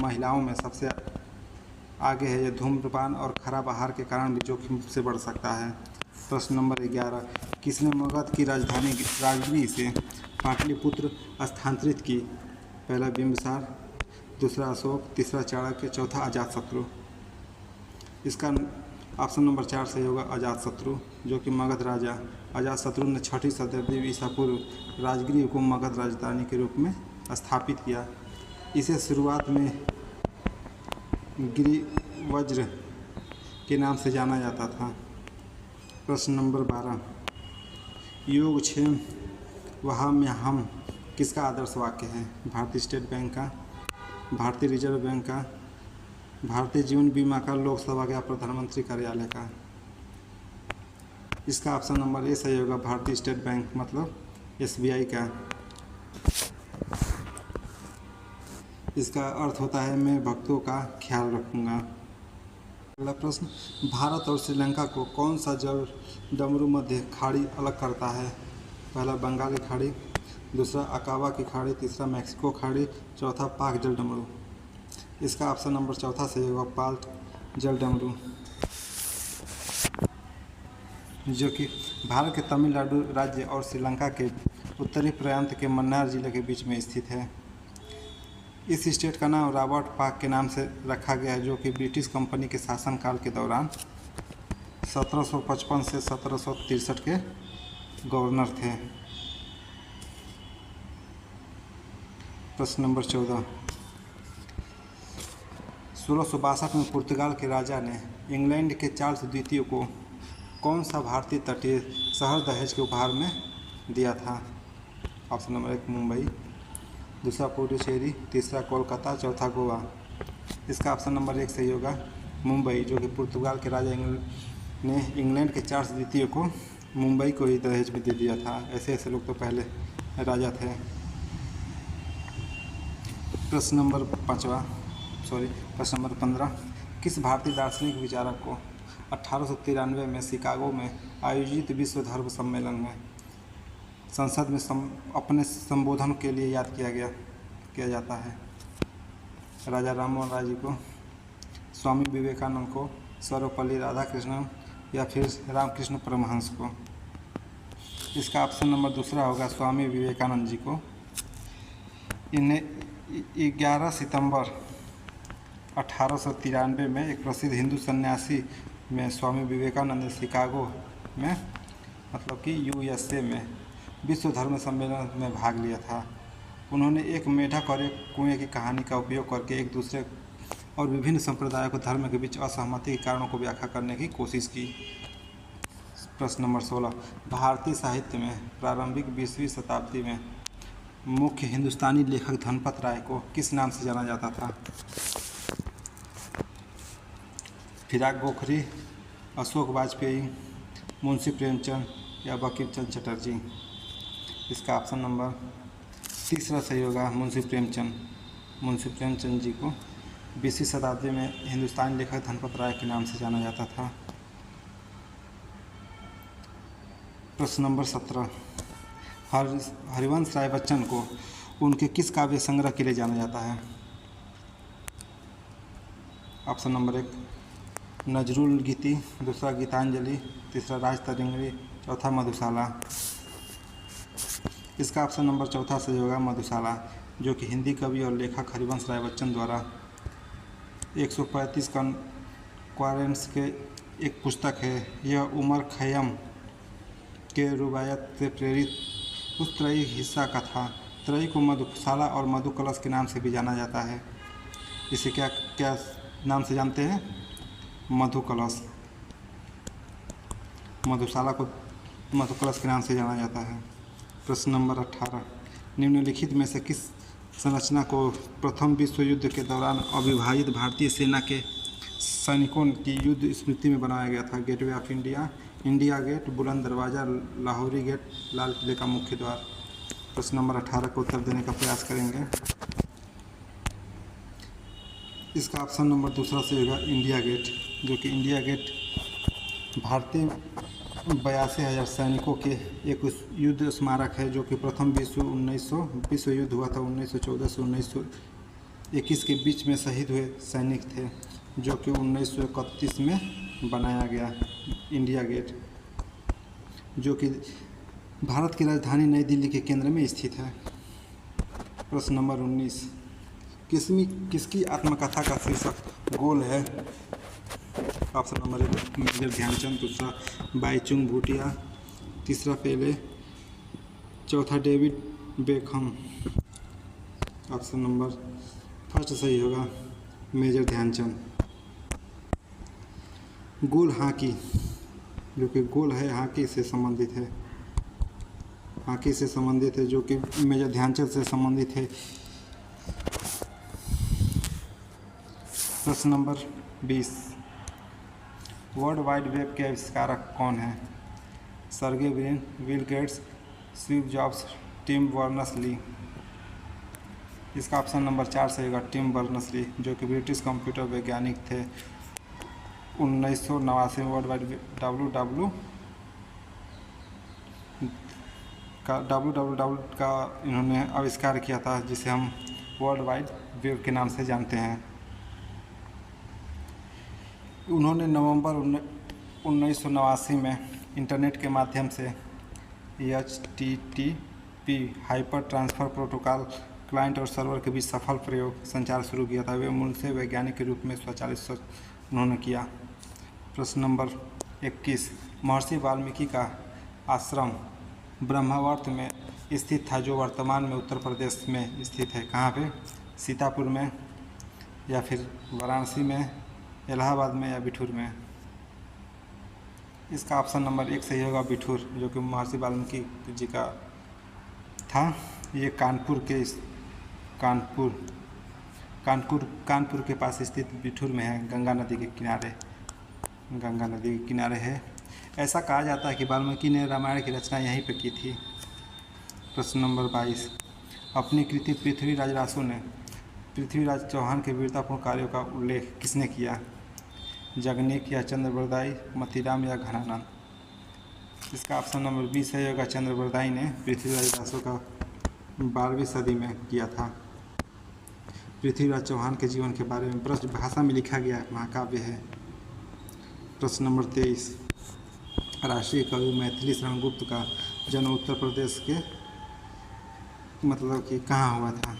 Speaker 1: महिलाओं में सबसे आगे है। यह धूम्रपान और खराब आहार के कारण भी जोखिम से बढ़ सकता है। प्रश्न नंबर 11, किसने मगध की राजधानी राजगीर से पाटलिपुत्र स्थानांतरित की? पहला बिंबिसार, दूसरा अशोक, तीसरा चाणक्य, चौथा अजातशत्रु। इसका ऑप्शन नंबर 4 सही होगा, अजातशत्रु, जो कि मगध राजा अजातशत्रु ने 6वीं शताब्दी ईसा पूर्व राजगीर को मगध राजधानी के रूप में स्थापित किया। इसे शुरुआत में गिरिवज्र के नाम से जाना जाता था। प्रश्न नंबर 12, योगक्षेम वहाम्यहम् किसका आदर्श वाक्य है? भारतीय स्टेट बैंक का, भारतीय रिजर्व बैंक का, भारतीय जीवन बीमा का, लोकसभा का, प्रधानमंत्री कार्यालय का। इसका ऑप्शन नंबर ए सही होगा, भारतीय स्टेट बैंक मतलब SBI का। इसका अर्थ होता है मैं भक्तों का ख्याल रखूँगा। अगला प्रश्न, भारत और श्रीलंका को कौन सा जल डमरू मध्य खाड़ी अलग करता है? पहला बंगाली खाड़ी, दूसरा अकाबा की खाड़ी, तीसरा मैक्सिको खाड़ी, चौथा पाक जल डमरू। इसका ऑप्शन नंबर चौथा सही होगा, पाक जल डमरू, जो कि भारत के तमिलनाडु राज्य और श्रीलंका के उत्तरी प्रांत के मन्नार जिले के बीच में स्थित है। इस स्टेट का नाम रॉबर्ट पाक के नाम से रखा गया है, जो कि ब्रिटिश कंपनी के शासनकाल के दौरान 1755 से 1763 के गवर्नर थे। प्रश्न नंबर 14, 1662 में पुर्तगाल के राजा ने इंग्लैंड के चार्ल्स द्वितीय को कौन सा भारतीय तटीय शहर दहेज के उपहार में दिया था? ऑप्शन नंबर 1 मुंबई, दूसरा पुडुचेरी, तीसरा कोलकाता, चौथा गोवा। इसका ऑप्शन नंबर 1 सही होगा, मुंबई, जो कि पुर्तगाल के राजा ने इंग्लैंड के चार्ल्स द्वितीय को मुंबई को ही दहेज में दे दिया था। ऐसे ऐसे लोग तो पहले राजा थे। प्रश्न नंबर 15, किस भारतीय दार्शनिक विचारक को 1893 में शिकागो में आयोजित विश्व धर्म सम्मेलन में संसद में अपने संबोधन के लिए याद किया जाता है? राजा राममोहन राय जी को, स्वामी विवेकानंद को, सर्वपल्ली राधाकृष्णन या फिर रामकृष्ण परमहंस को? इसका ऑप्शन नंबर दूसरा होगा स्वामी विवेकानंद जी को। इन्हें 11 सितंबर 1893 में एक प्रसिद्ध हिंदू सन्यासी में स्वामी विवेकानंद ने शिकागो में मतलब कि USA में विश्व धर्म सम्मेलन में भाग लिया था। उन्होंने एक मेढक और एक कुएं की कहानी का उपयोग करके एक दूसरे और विभिन्न संप्रदायों को धर्म के बीच असहमति के कारणों को व्याख्या करने की कोशिश की। प्रश्न नंबर 16, भारतीय साहित्य में प्रारंभिक 20वीं शताब्दी में मुख्य हिंदुस्तानी लेखक धनपत राय को किस नाम से जाना जाता था? फिराक गोखरी, अशोक वाजपेयी, मुंशी प्रेमचंद या बंकिम चंद्र चटर्जी? इसका ऑप्शन नंबर तीसरा सही होगा मुंशी प्रेमचंद जी को 20वीं शताब्दी में हिंदुस्तानी लेखक धनपत राय के नाम से जाना जाता था। प्रश्न नंबर 17, हरिवंश राय बच्चन को उनके किस काव्य संग्रह के लिए जाना जाता है? ऑप्शन नंबर 1 नजरुल गीति, दूसरा गीतांजलि, तीसरा राजतरंगिणी, चौथा मधुशाला? इसका ऑप्शन नंबर चौथा सही होगा मधुशाला, जो कि हिंदी कवि और लेखक हरिवंश राय बच्चन द्वारा 135 कॉरेंट्स के एक पुस्तक है। यह उमर खैयम के रुबायत से प्रेरित उस त्रयी हिस्सा का था। त्रयी को मधुशाला और मधु कलश के नाम से भी जाना जाता है। इसे क्या नाम से जानते हैं? मधु कलश। मधुशाला को मधु कलश के नाम से जाना जाता है। प्रश्न नंबर 18, निम्नलिखित में से किस संरचना को प्रथम विश्व युद्ध के दौरान अविभाजित भारतीय सेना के सैनिकों की युद्ध स्मृति में बनाया गया था? Gateway of India, India Gate, Buland Darwaza, Lahori gate, लाल किले का मुख्य द्वार? प्रश्न नंबर 18 को उत्तर देने का प्रयास करेंगे। इसका ऑप्शन नंबर दूसरा से होगा इंडिया गेट, जो कि इंडिया गेट भारतीय 82,000 सैनिकों के एक युद्ध स्मारक है, जो कि प्रथम विश्व युद्ध हुआ था 1914 से 1921 के बीच में शहीद हुए सैनिक थे, जो कि 1931 में बनाया गया इंडिया गेट, जो कि भारत की राजधानी नई दिल्ली के केंद्र में स्थित है। प्रश्न नंबर 19, किसकी आत्मकथा का शीर्षक गोल है? ऑप्शन नंबर 1 मेजर ध्यानचंद, दूसरा बाईचुंग भूटिया, तीसरा पेले, चौथा David Beckham? Option number first सही होगा मेजर ध्यानचंद। गोल हॉकी, जो कि गोल है हॉकी से संबंधित है, जो कि मेजर ध्यानचंद से संबंधित है। प्रश्न नंबर 20, वर्ल्ड वाइड वेब के आविष्कारक कौन है? Sergey Brin, Bill Gates, Steve Jobs, Tim Berners-Lee? इसका ऑप्शन नंबर 4 से होगा टिम बर्नर्स-ली, जो कि ब्रिटिश कंप्यूटर वैज्ञानिक थे। 1989 में वर्ल्ड वाइड www का इन्होंने आविष्कार किया था, जिसे हम वर्ल्ड वाइड वेब के नाम से जानते हैं। उन्होंने नवंबर 1989 में इंटरनेट के माध्यम से HTTP hyper transfer protocol client और सर्वर के बीच सफल प्रयोग संचार शुरू किया था। वे मूल से वैज्ञानिक के रूप में स्वचालित सर्च उन्होंने किया। प्रश्न नंबर 21, महर्षि वाल्मीकि का आश्रम ब्रह्मावर्त में स्थित था, जो वर्तमान में उत्तर प्रदेश में स्थित है। कहाँ पे? सीतापुर में, या फिर वाराणसी में, इलाहाबाद में, या बिठूर में? इसका ऑप्शन नंबर 1 सही होगा बिठूर, जो कि महर्षि वाल्मीकि जी का था। ये कानपुर के पास स्थित बिठूर में है, गंगा नदी के किनारे है। ऐसा कहा जाता है कि वाल्मीकि ने रामायण की रचना यहीं पर की थी। प्रश्न नंबर 22, अपनी कृति पृथ्वीराज रासो ने पृथ्वीराज चौहान के वीरतापूर्ण कार्यों का उल्लेख किसने किया? जगनीक या चंद्रबरदाई, मतीराम या घनानंद? इसका ऑप्शन नंबर बी सही होगा। चंद्रबरदाई ने पृथ्वीराज रासो का 12वीं सदी में किया था। पृथ्वीराज चौहान के जीवन के बारे में ब्रज भाषा में लिखा गया महाकाव्य है। प्रश्न नंबर 23, राष्ट्रीय कवि मैथिली शरण गुप्त का जन्म उत्तर प्रदेश के मतलब कि कहाँ हुआ था?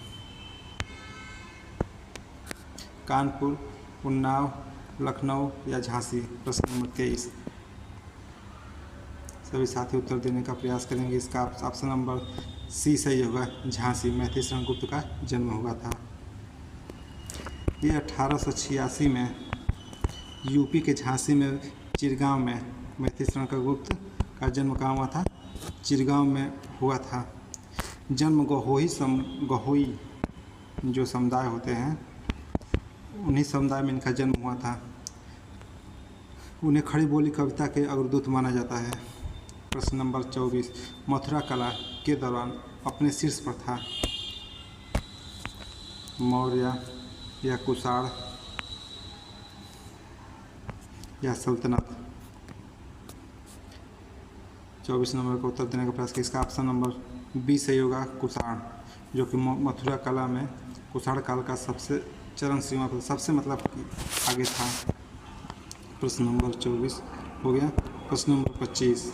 Speaker 1: कानपुर, उन्नाव, लखनऊ या झांसी? प्रश्न नंबर 23, सभी साथी उत्तर देने का प्रयास करेंगे। इसका ऑप्शन नंबर सी सही होगा। झांसी मैथिली शरण गुप्त का जन्म हुआ था। ये 1886 में यूपी के झांसी में चिरगांव में मैथिली शरण गुप्त का जन्म कहाँ हुआ था? चिरगांव में हुआ था। जन्म गहोई जो समुदाय होते हैं उन्हीं समुदाय में इनका जन्म हुआ था। उन्हें खड़ी बोली कविता के अग्रदूत माना जाता है। प्रश्न नंबर 24, मथुरा कला के दौरान अपने शीर्ष पर था? मौर्य या कुषाण या सल्तनत? 24 नंबर का उत्तर देने का प्रयास किया। इसका ऑप्शन नंबर बी सही होगा। कुषाण, जो कि मथुरा कला में कुषाण काल का सबसे चरम सीमा पर सबसे मतलब आगे था। प्रश्न नंबर 24 हो गया। प्रश्न नंबर 25,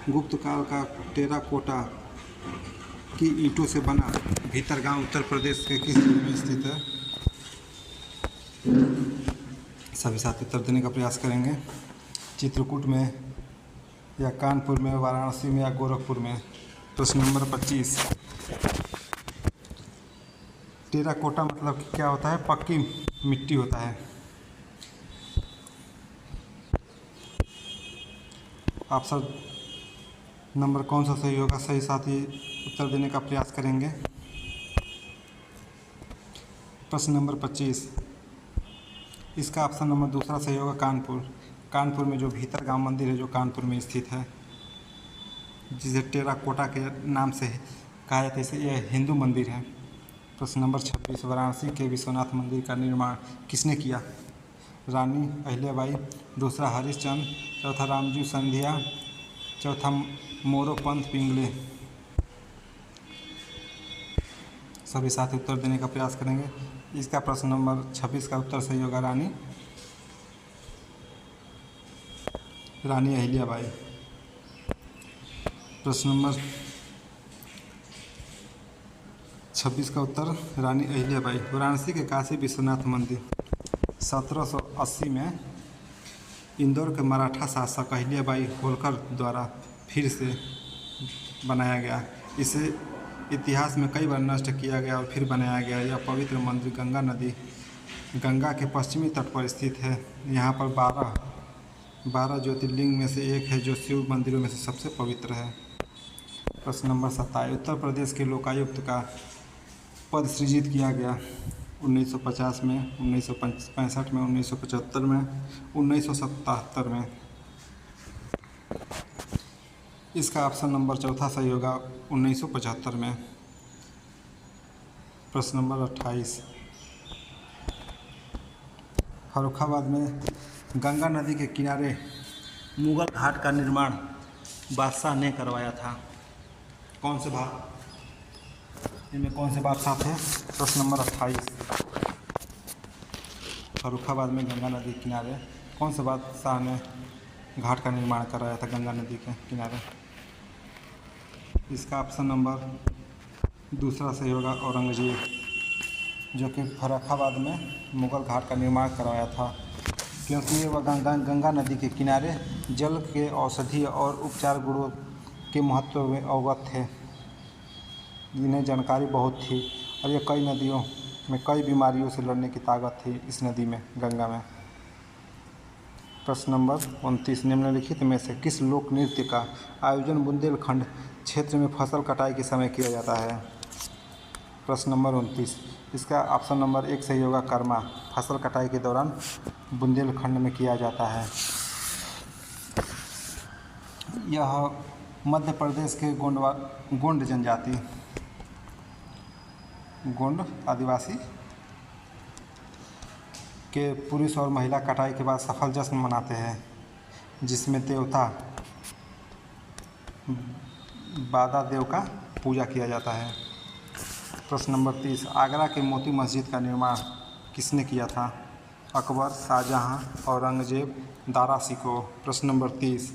Speaker 1: गुप्त काल का टेराकोटा की ईंटों से बना भीतरगांव उत्तर प्रदेश के किस जिले में स्थित है? सभी साथी उत्तर देने का प्रयास करेंगे। चित्रकूट में या कानपुर में, वाराणसी में या गोरखपुर में? प्रश्न नंबर 25, टेराकोटा मतलब कि क्या होता है? पक्की मिट्टी होता है। ऑप्शन नंबर कौन सा सही होगा? सही साथी उत्तर देने का प्रयास करेंगे। प्रश्न नंबर 25, इसका ऑप्शन नंबर दूसरा सही होगा। कानपुर। कानपुर में जो भीतरगांव मंदिर है जो कानपुर में स्थित है, जिसे टेराकोटा के नाम से कहा जाता है, इसे यह हिंदू मंदिर है। प्रश्न नंबर 26, वाराणसी के विश्वनाथ मंदिर का निर्माण किसने किया? रानी अहिल्याबाई, दूसरा हरिश्चंद्र, चौथा रामजी सिंधिया, चौथा मोरोपंत पिंगले? सभी साथी उत्तर देने का प्रयास करेंगे। इसका प्रश्न नंबर 26 का उत्तर सही होगा। रानी अहिल्याबाई। प्रश्न नंबर 26 का उत्तर रानी अहिल्याबाई। वाराणसी के काशी विश्वनाथ मंदिर 1780 में इंदौर के मराठा शासक अहिल्याबाई होलकर द्वारा फिर से बनाया गया। इसे इतिहास में कई बार नष्ट किया गया और फिर बनाया गया। यह पवित्र मंदिर गंगा के पश्चिमी तट पर स्थित है। यहाँ पर 12 ज्योतिर्लिंग में से एक है, जो शिव मंदिरों में से सबसे पवित्र है। प्रश्न नंबर 27, उत्तर प्रदेश के लोकायुक्त का पद सृजित किया गया 1950 में, 1965 में, 1975 में, 1977 में? इसका ऑप्शन नंबर चौथा सही होगा। 1975 में। प्रश्न नंबर 28, फर्रुखाबाद में गंगा नदी के किनारे मुगल घाट का निर्माण बादशाह ने करवाया था। कौन से बात इनमें कौन से बादशाह थे? प्रश्न नंबर 28, फर्रुखाबाद में गंगा नदी के किनारे कौन से बादशाह ने घाट का निर्माण कराया था गंगा नदी के किनारे? इसका ऑप्शन नंबर दूसरा सही होगा। औरंगजेब, जो कि फर्रुखाबाद में मुगल घाट का निर्माण करवाया था, क्योंकि वह गंगा नदी के किनारे जल के औषधीय और उपचार गुणों के महत्व में अवगत थे। इन्हें जानकारी बहुत थी और ये कई नदियों में कई बीमारियों से लड़ने की ताकत थी इस नदी में, गंगा में। प्रश्न नंबर 29, निम्नलिखित में से किस लोक नृत्य का आयोजन बुंदेलखंड क्षेत्र में फसल कटाई के समय किया जाता है? प्रश्न नंबर 29, इसका ऑप्शन नंबर 1 सही होगा कर्मा। फसल कटाई के दौरान बुंदेलखंड में किया जाता है। यह मध्य प्रदेश के गोंड जनजाति, गोंड आदिवासी के पुरुष और महिला कटाई के बाद सफल जश्न मनाते हैं, जिसमें देवता बादा देव का पूजा किया जाता है। प्रश्न नंबर 30, आगरा के मोती मस्जिद का निर्माण किसने किया था? अकबर, शाहजहां, औरंगजेब, दारा शिकोह। प्रश्न नंबर 30,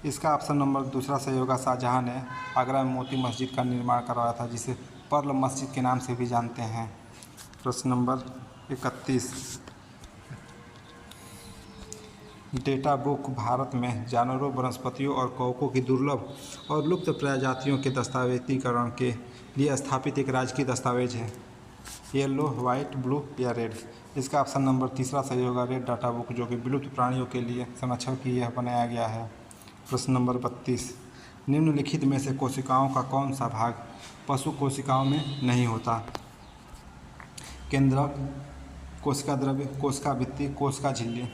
Speaker 1: इसका ऑप्शन नंबर दूसरा सही होगा। शाहजहां ने आगरा में मोती मस्जिद का निर्माण करवाया था, जिसे पर्ल मस्जिद के नाम से भी जानते हैं। प्रश्न नंबर 31, डेटा बुक भारत में जानवरों, वनस्पतियों और कवकों की दुर्लभ और लुप्त प्रजातियों के दस्तावेजीकरण के लिए स्थापित एक राजकीय दस्तावेज है। येलो, वाइट, ब्लू या रेड। इसका ऑप्शन नंबर तीसरा सही होगा, रेड डाटा बुक, जो कि विलुप्त प्राणियों के लिए संरक्षण के लिए बनाया गया है। प्रश्न नंबर 32, निम्नलिखित में से कोशिकाओं का कौन सा भाग पशु कोशिकाओं में नहीं होता? केंद्रक, कोशिका द्रव्य, कोशिका भित्ति, कोशिका झिल्ली।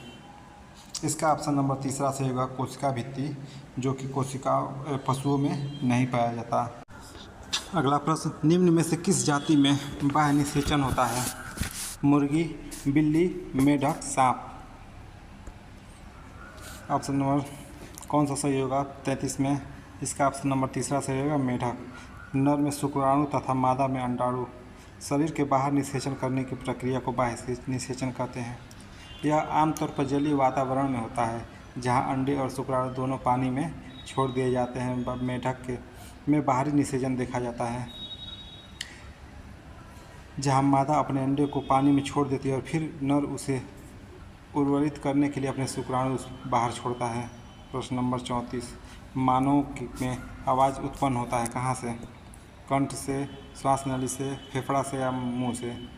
Speaker 1: इसका ऑप्शन नंबर तीसरा सही होगा, कोशिका भित्ति, जो कि कोशिकाओं पशुओं में नहीं पाया जाता। अगला प्रश्न, निम्न में से किस जाति में बाह्य निषेचन होता है? मुर्गी, बिल्ली, मेढक, सांप। ऑप्शन नंबर कौन सा सही होगा? 33 में इसका ऑप्शन नंबर तीसरा सही होगा, मेढक। नर में शुक्राणु तथा मादा में अंडाणु शरीर के बाहर निषेचन करने की प्रक्रिया को बाह्य निषेचन कहते हैं। यह आमतौर पर जलीय वातावरण में होता है, जहां अंडे और शुक्राणु दोनों पानी में छोड़ दिए जाते हैं। मेढक में बाहरी निषेचन देखा जाता है, जहां मादा अपने अंडे को पानी में छोड़ देती है और फिर नर उसे उर्वरित करने के लिए अपने शुक्राणु बाहर छोड़ता है। प्रश्न नंबर 34, मानव में आवाज़ उत्पन्न होता है कहाँ से? कंठ से, श्वास नली से, फेफड़ा से या मुंह से?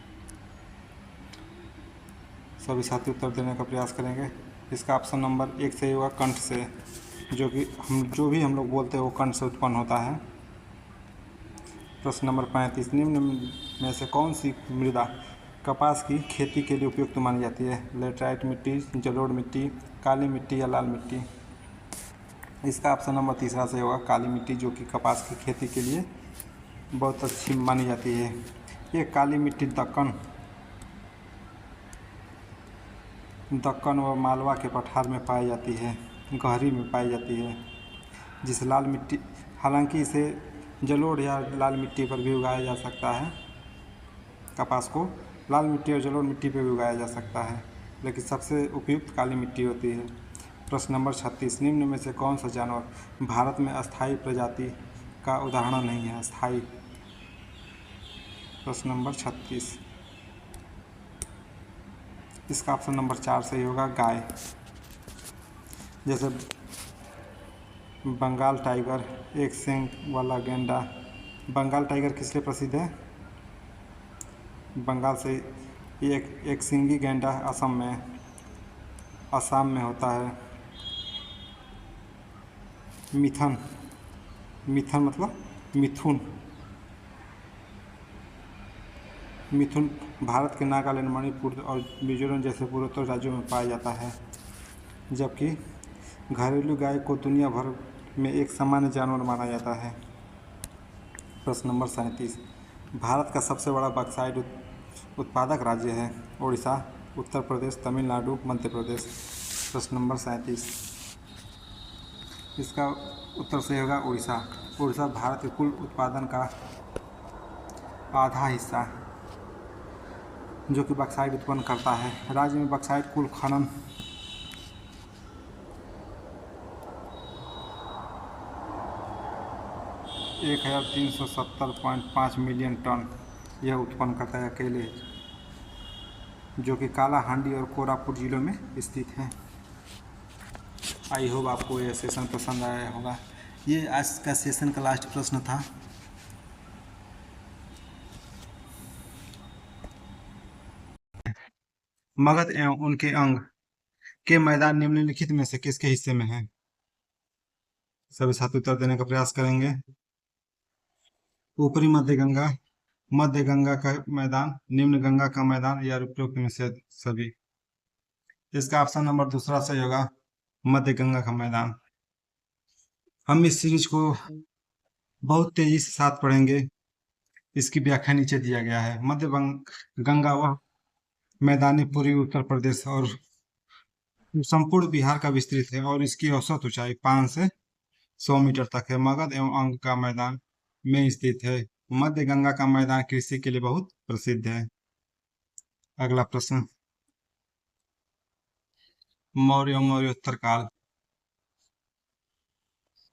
Speaker 1: सभी साथी उत्तर देने का प्रयास करेंगे। इसका ऑप्शन नंबर 1 सही होगा, कंठ से, जो भी हम लोग बोलते हैं वो कंठ से उत्पन्न होता है। प्रश्न नंबर 35, निम्न में से कौन सी मृदा कपास की खेती के लिए उपयुक्त मानी जाती है? लेटराइट मिट्टी, जलोढ़ मिट्टी, काली मिट्टी या लाल मिट्टी? इसका ऑप्शन नंबर तीसरा सही होगा, काली मिट्टी, जो कि कपास की खेती के लिए बहुत अच्छी मानी जाती है। ये काली मिट्टी दक्कन व मालवा के पठार में पाई जाती है, गहरी में पाई जाती है। जिस लाल मिट्टी, हालांकि इसे जलोढ़ या लाल मिट्टी पर भी उगाया जा सकता है। कपास को लाल मिट्टी और जलोढ़ मिट्टी पर भी उगाया जा सकता है, लेकिन सबसे उपयुक्त काली मिट्टी होती है। प्रश्न नंबर 36, निम्न में से कौन सा जानवर भारत में अस्थायी प्रजाति का उदाहरण नहीं है? अस्थायी। प्रश्न नंबर 36, इसका ऑप्शन नंबर 4 सही होगा, गाय। जैसे बंगाल टाइगर, एक सींग वाला गैंडा। बंगाल टाइगर किस लिए प्रसिद्ध है? बंगाल से एक सींगी गैंडा असम में होता है। मिथन मतलब मिथुन भारत के नागालैंड, मणिपुर और मिजोरम जैसे पूर्वोत्तर राज्यों में पाया जाता है, जबकि घरेलू गाय को दुनिया भर में एक सामान्य जानवर माना जाता है। प्रश्न नंबर 37, भारत का सबसे बड़ा बॉक्साइट उत्पादक राज्य है? उड़ीसा, उत्तर प्रदेश, तमिलनाडु, मध्य प्रदेश। प्रश्न नंबर 37, इसका उत्तर सही होगा, उड़ीसा। उड़ीसा भारत के कुल उत्पादन का आधा हिस्सा, जो कि बॉक्साइट उत्पन्न करता है। राज्य में बॉक्साइट कुल खनन 1370.5 मिलियन टन यह उत्पन्न करता है अकेले, जो कि कालाहांडी और कोरापुट जिलों में स्थित है। आई होप आपको यह सेशन पसंद आया होगा। ये आज का सेशन का लास्ट प्रश्न था। मगध एवं उनके अंग के मैदान निम्नलिखित में से किसके हिस्से में है? सभी साथी उत्तर देने का प्रयास करेंगे। ऊपरी मध्य गंगा, मध्य गंगा का मैदान, निम्न गंगा का मैदान या उपरोक्त में से सभी। इसका ऑप्शन नंबर दूसरा सही होगा, मध्य गंगा का मैदान। हम इस सीरीज को बहुत तेजी से साथ पढ़ेंगे। इसकी व्याख्या नीचे दिया गया है। मध्य गंगा वह मैदानी पूर्वी उत्तर प्रदेश और संपूर्ण बिहार का विस्तृत है और इसकी औसत ऊंचाई 5 से 100 मीटर तक है। मगध एवं अंग का मैदान में स्थित है। मध्य गंगा का मैदान कृषि के लिए बहुत प्रसिद्ध है। अगला प्रश्न, मौर्य एवं मौर्योत्तर काल।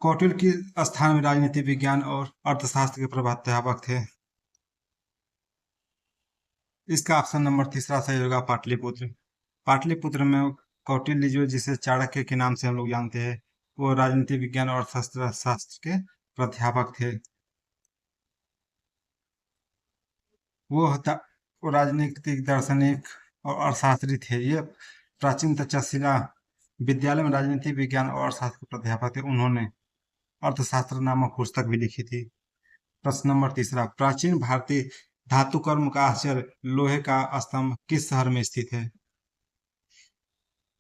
Speaker 1: कौटिल्य किस स्थान में राजनीति विज्ञान और अर्थशास्त्र के प्राध्यापक थे? इसका ऑप्शन नंबर तीसरा सही होगा, पाटलिपुत्र। पाटलिपुत्र में कौटिल्य जो जिसे चाणक्य के नाम से हम लोग जानते हैं, वो राजनीति विज्ञान और शास्त्र के प्राध्यापक थे। वो राजनीतिक दार्शनिक और अर्थशास्त्री थे। ये प्राचीन तक्षशिला विद्यालय में राजनीति विज्ञान और अर्थशास्त्र के प्राध्यापक थे। उन्होंने अर्थशास्त्र नामक पुस्तक भी लिखी थी। प्रश्न नंबर तीसरा, प्राचीन भारतीय धातुकर्म का आश्चर्य लोहे का स्तंभ किस शहर में स्थित है?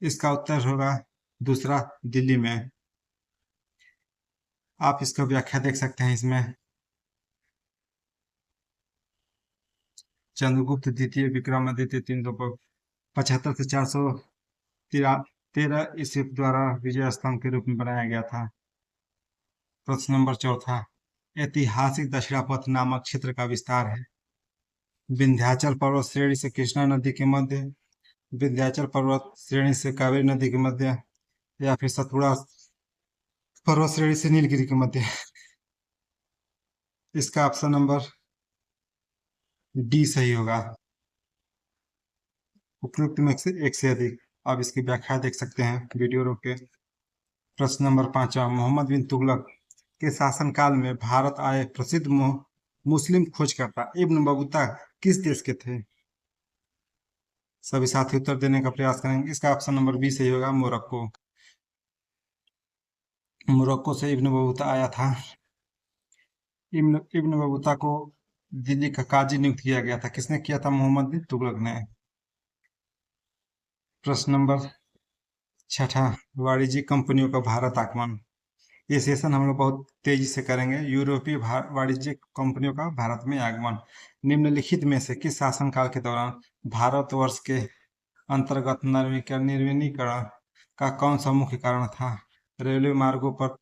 Speaker 1: इसका उत्तर होगा दूसरा, दिल्ली में। आप इसका व्याख्या देख सकते हैं इसमें। चंद्रगुप्त द्वितीय विक्रमादित्य 375 से 413 ईस्वी द्वारा विजय स्तंभ के रूप में बनाया गया था। प्रश्न नंबर चौथा, ऐतिहासिक दक्षिणापथ नामक क्षेत्र का विस्तार है? विंध्याचल पर्वत श्रेणी से कृष्णा नदी के मध्य, विंध्याचल पर्वत श्रेणी से कावेरी नदी के मध्य, या फिर सतपुड़ा पर्वत श्रेणी से नीलगिरी के मध्य। इसका ऑप्शन नंबर डी सही होगा, उपयुक्त में से एक से अधिक। आप इसकी व्याख्या देख सकते हैं वीडियो रोक के। प्रश्न नंबर 5, मोहम्मद बिन तुगलक के शासनकाल में भारत आए प्रसिद्ध मुस्लिम खोजकर्ता इब्न बतूता किस देश के थे? सभी साथी उत्तर देने का प्रयास करेंगे। इसका ऑप्शन नंबर बी सही होगा, मोरक्को। मोरक्को से इब्न बतूता आया था। इब्न बतूता को दिल्ली का काजी नियुक्त किया गया था। किसने किया था? मोहम्मद बिन तुगलक ने। प्रश्न नंबर 6, वाणिज्यिक कंपनियों का भारत आगमन। ये सेशन हम लोग बहुत तेजी से करेंगे। यूरोपीय वाणिज्यिक कंपनियों का भारत में आगमन निम्नलिखित में से किस शासनकाल के दौरान भारतवर्ष के अंतर्गत नवीनीकरण का कौन सा मुख्य कारण था? रेलवे मार्गों पर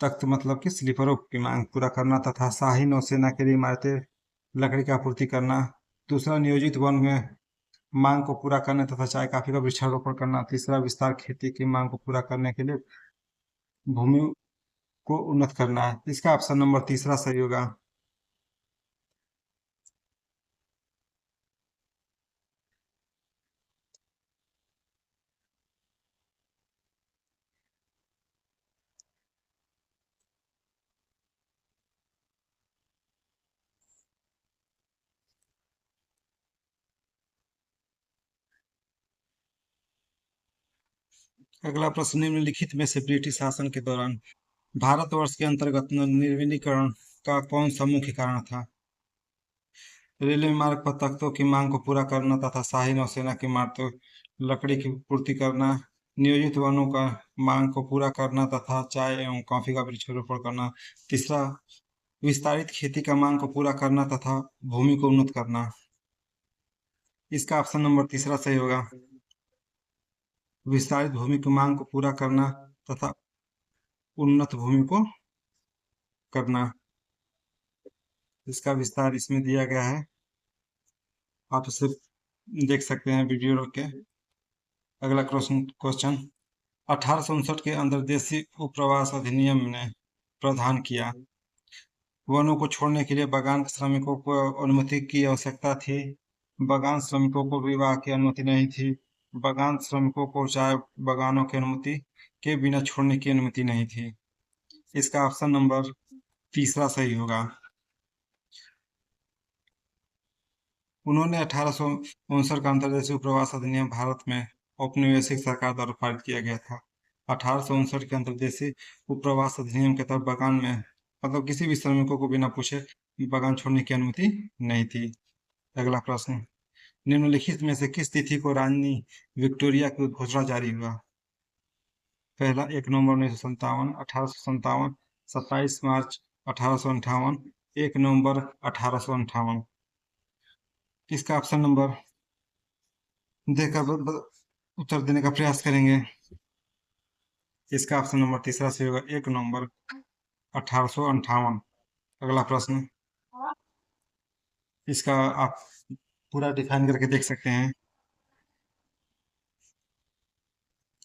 Speaker 1: तख्त मतलब कि स्लीपरों की मांग पूरा करना तथा शाही नौसेना के लिए इमारतें लकड़ी की आपूर्ति करना। दूसरा, नियोजित वन में मांग को पूरा करने तथा चाय कॉफी का वृक्षारोपण करना। तीसरा, विस्तार खेती की मांग को पूरा करने के लिए भूमि को उन्नत करना है। इसका ऑप्शन नंबर तीसरा सही होगा। अगला प्रश्न, निम्नलिखित में से ब्रिटिश शासन के दौरान भारतवर्ष के अंतर्गत निर्विलीकरण का कौन सा मुख्य कारण था? रेलवे मार्ग पर तख्तों की मांग को पूरा करना तथा शाही नौसेना की इमारतों लकड़ी की पूर्ति करना। नियोजित वनों का मांग को पूरा करना तथा चाय एवं कॉफी का वृक्षारोपण करना। तीसरा, विस्तारित खेती का मांग को पूरा करना तथा भूमि को उन्नत करना। इसका ऑप्शन नंबर तीसरा सही होगा, विस्तारित भूमि की मांग को पूरा करना तथा उन्नत भूमि को करना। इसका विस्तार इसमें दिया गया है, आप इसे देख सकते हैं वीडियो रोक के। अगला क्वेश्चन, 1859 के अंतर्देशीय उपप्रवास अधिनियम ने प्रावधान किया, वनों को छोड़ने के लिए बागान श्रमिकों को अनुमति की आवश्यकता थी। बागान श्रमिकों को विवाह की अनुमति नहीं थी। बागान श्रमिकों को चाय बागानों की अनुमति के बिना छोड़ने की अनुमति नहीं थी। इसका ऑप्शन नंबर तीसरा सही होगा। उन्होंने 1859 का अंतर्देशीय प्रवास अधिनियम भारत में औपनिवेशिक सरकार द्वारा पारित किया गया था। 1859 के अंतर्देशीय उपप्रवास अधिनियम के तहत बागान में मतलब किसी भी श्रमिकों को बिना पूछे बागान छोड़ने की अनुमति नहीं थी। अगला प्रश्न, निम्नलिखित में से किस तिथि को रानी विक्टोरिया की घोषणा जारी हुआ? पहला 1 नवंबर 1957, 1857, 27 मार्च 1858, 1 नवंबर 1858। इसका ऑप्शन नंबर देकर उत्तर देने का प्रयास करेंगे। इसका ऑप्शन नंबर तीसरा सही होगा, 1 नवंबर 1858। अगला प्रश्न, इसका आप पूरा डिफाइन करके देख सकते हैं।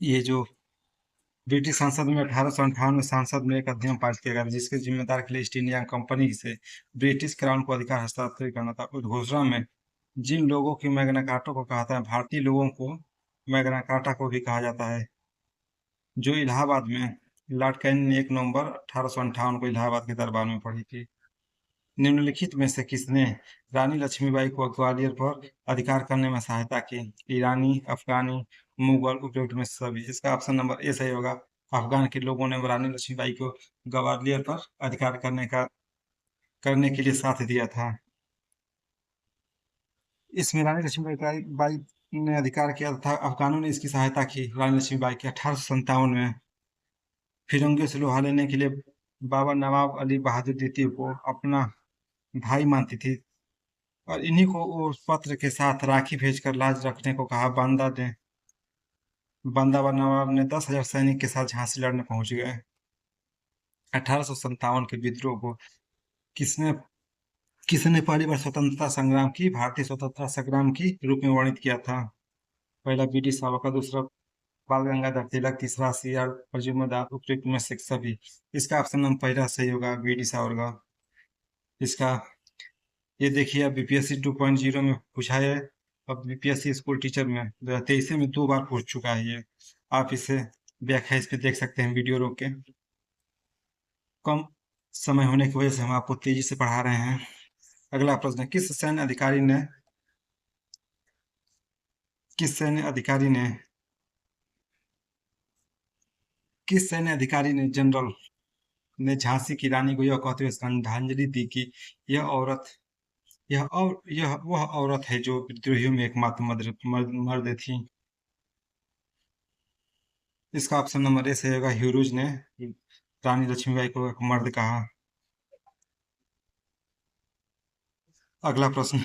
Speaker 1: ये जो ब्रिटिश संसद में 1858 में सांसद में एक अधिनियम पारित किया गया जिसके जिम्मेदार के लिए ईस्ट इंडिया कंपनी से ब्रिटिश क्राउन को अधिकार हस्तांतरित करना था। उस घोषणा में जिन लोगों की मैग्ना कार्टा को कहा था, भारतीय लोगों को मैग्ना कार्टा को भी कहा जाता है, जो इलाहाबाद में लॉर्ड कैनिंग ने 1 नवंबर 1858 को इलाहाबाद के दरबार में पढ़ी थी। निम्नलिखित में से किसने रानी लक्ष्मीबाई को ग्वालियर पर अधिकार करने में सहायता की? ईरानी, अफगानी, मुगल, उपयुक्त में से सभी। इसका ऑप्शन नंबर ए सही होगा। अफगान के लोगों ने रानी लक्ष्मीबाई को ग्वालियर पर अधिकार करने के लिए साथ दिया था। इसमें रानी लक्ष्मीबाई बाई ने अधिकार किया था। अफगानों ने इसकी सहायता की रानी लक्ष्मीबाई की 1857 में फिरंगियों से लोहा लेने के लिए बाबा नवाब अली बहादुर द्वितीय को अपना भाई मानती थी और इन्हीं को उस पत्र के साथ राखी भेजकर लाज रखने को कहा। बंदा व नवाब ने 10,000 सैनिक के साथ झांसी लड़ने पहुंच गए। 1857 के विद्रोह को किसने किसने पहली बार स्वतंत्रता संग्राम की भारतीय स्वतंत्रता संग्राम की रूप में वर्णित किया था? पहला बीडी सावरकर, दूसरा बाल गंगाधर तिलक, तीसरा सी आर प्रजुमदास, उपयुक्त में से सभी। इसका ऑप्शन नंबर पहला सही होगा, बीडी सावरकर। इसका ये देखिए, अब बीपीएससी 2.0 में पूछा है। अब बीपीएससी स्कूल टीचर में 2023 में 2 बार पूछ चुका है ये। आप इसे व्याख्या इस पे देख सकते हैं वीडियो रोक के। कम समय होने की वजह से हम आपको तेजी से पढ़ा रहे हैं। अगला प्रश्न, किस सैन्य अधिकारी ने जनरल ने झांसी की रानी को यह कहते हुए श्रद्धांजलि दी कि यह वह औरत है जो विद्रोहियों में एकमात्र मर्द थी? इसका ऑप्शन नंबर ए सही होगा, ह्यूरोज ने रानी लक्ष्मीबाई को एक मर्द कहा। अगला प्रश्न,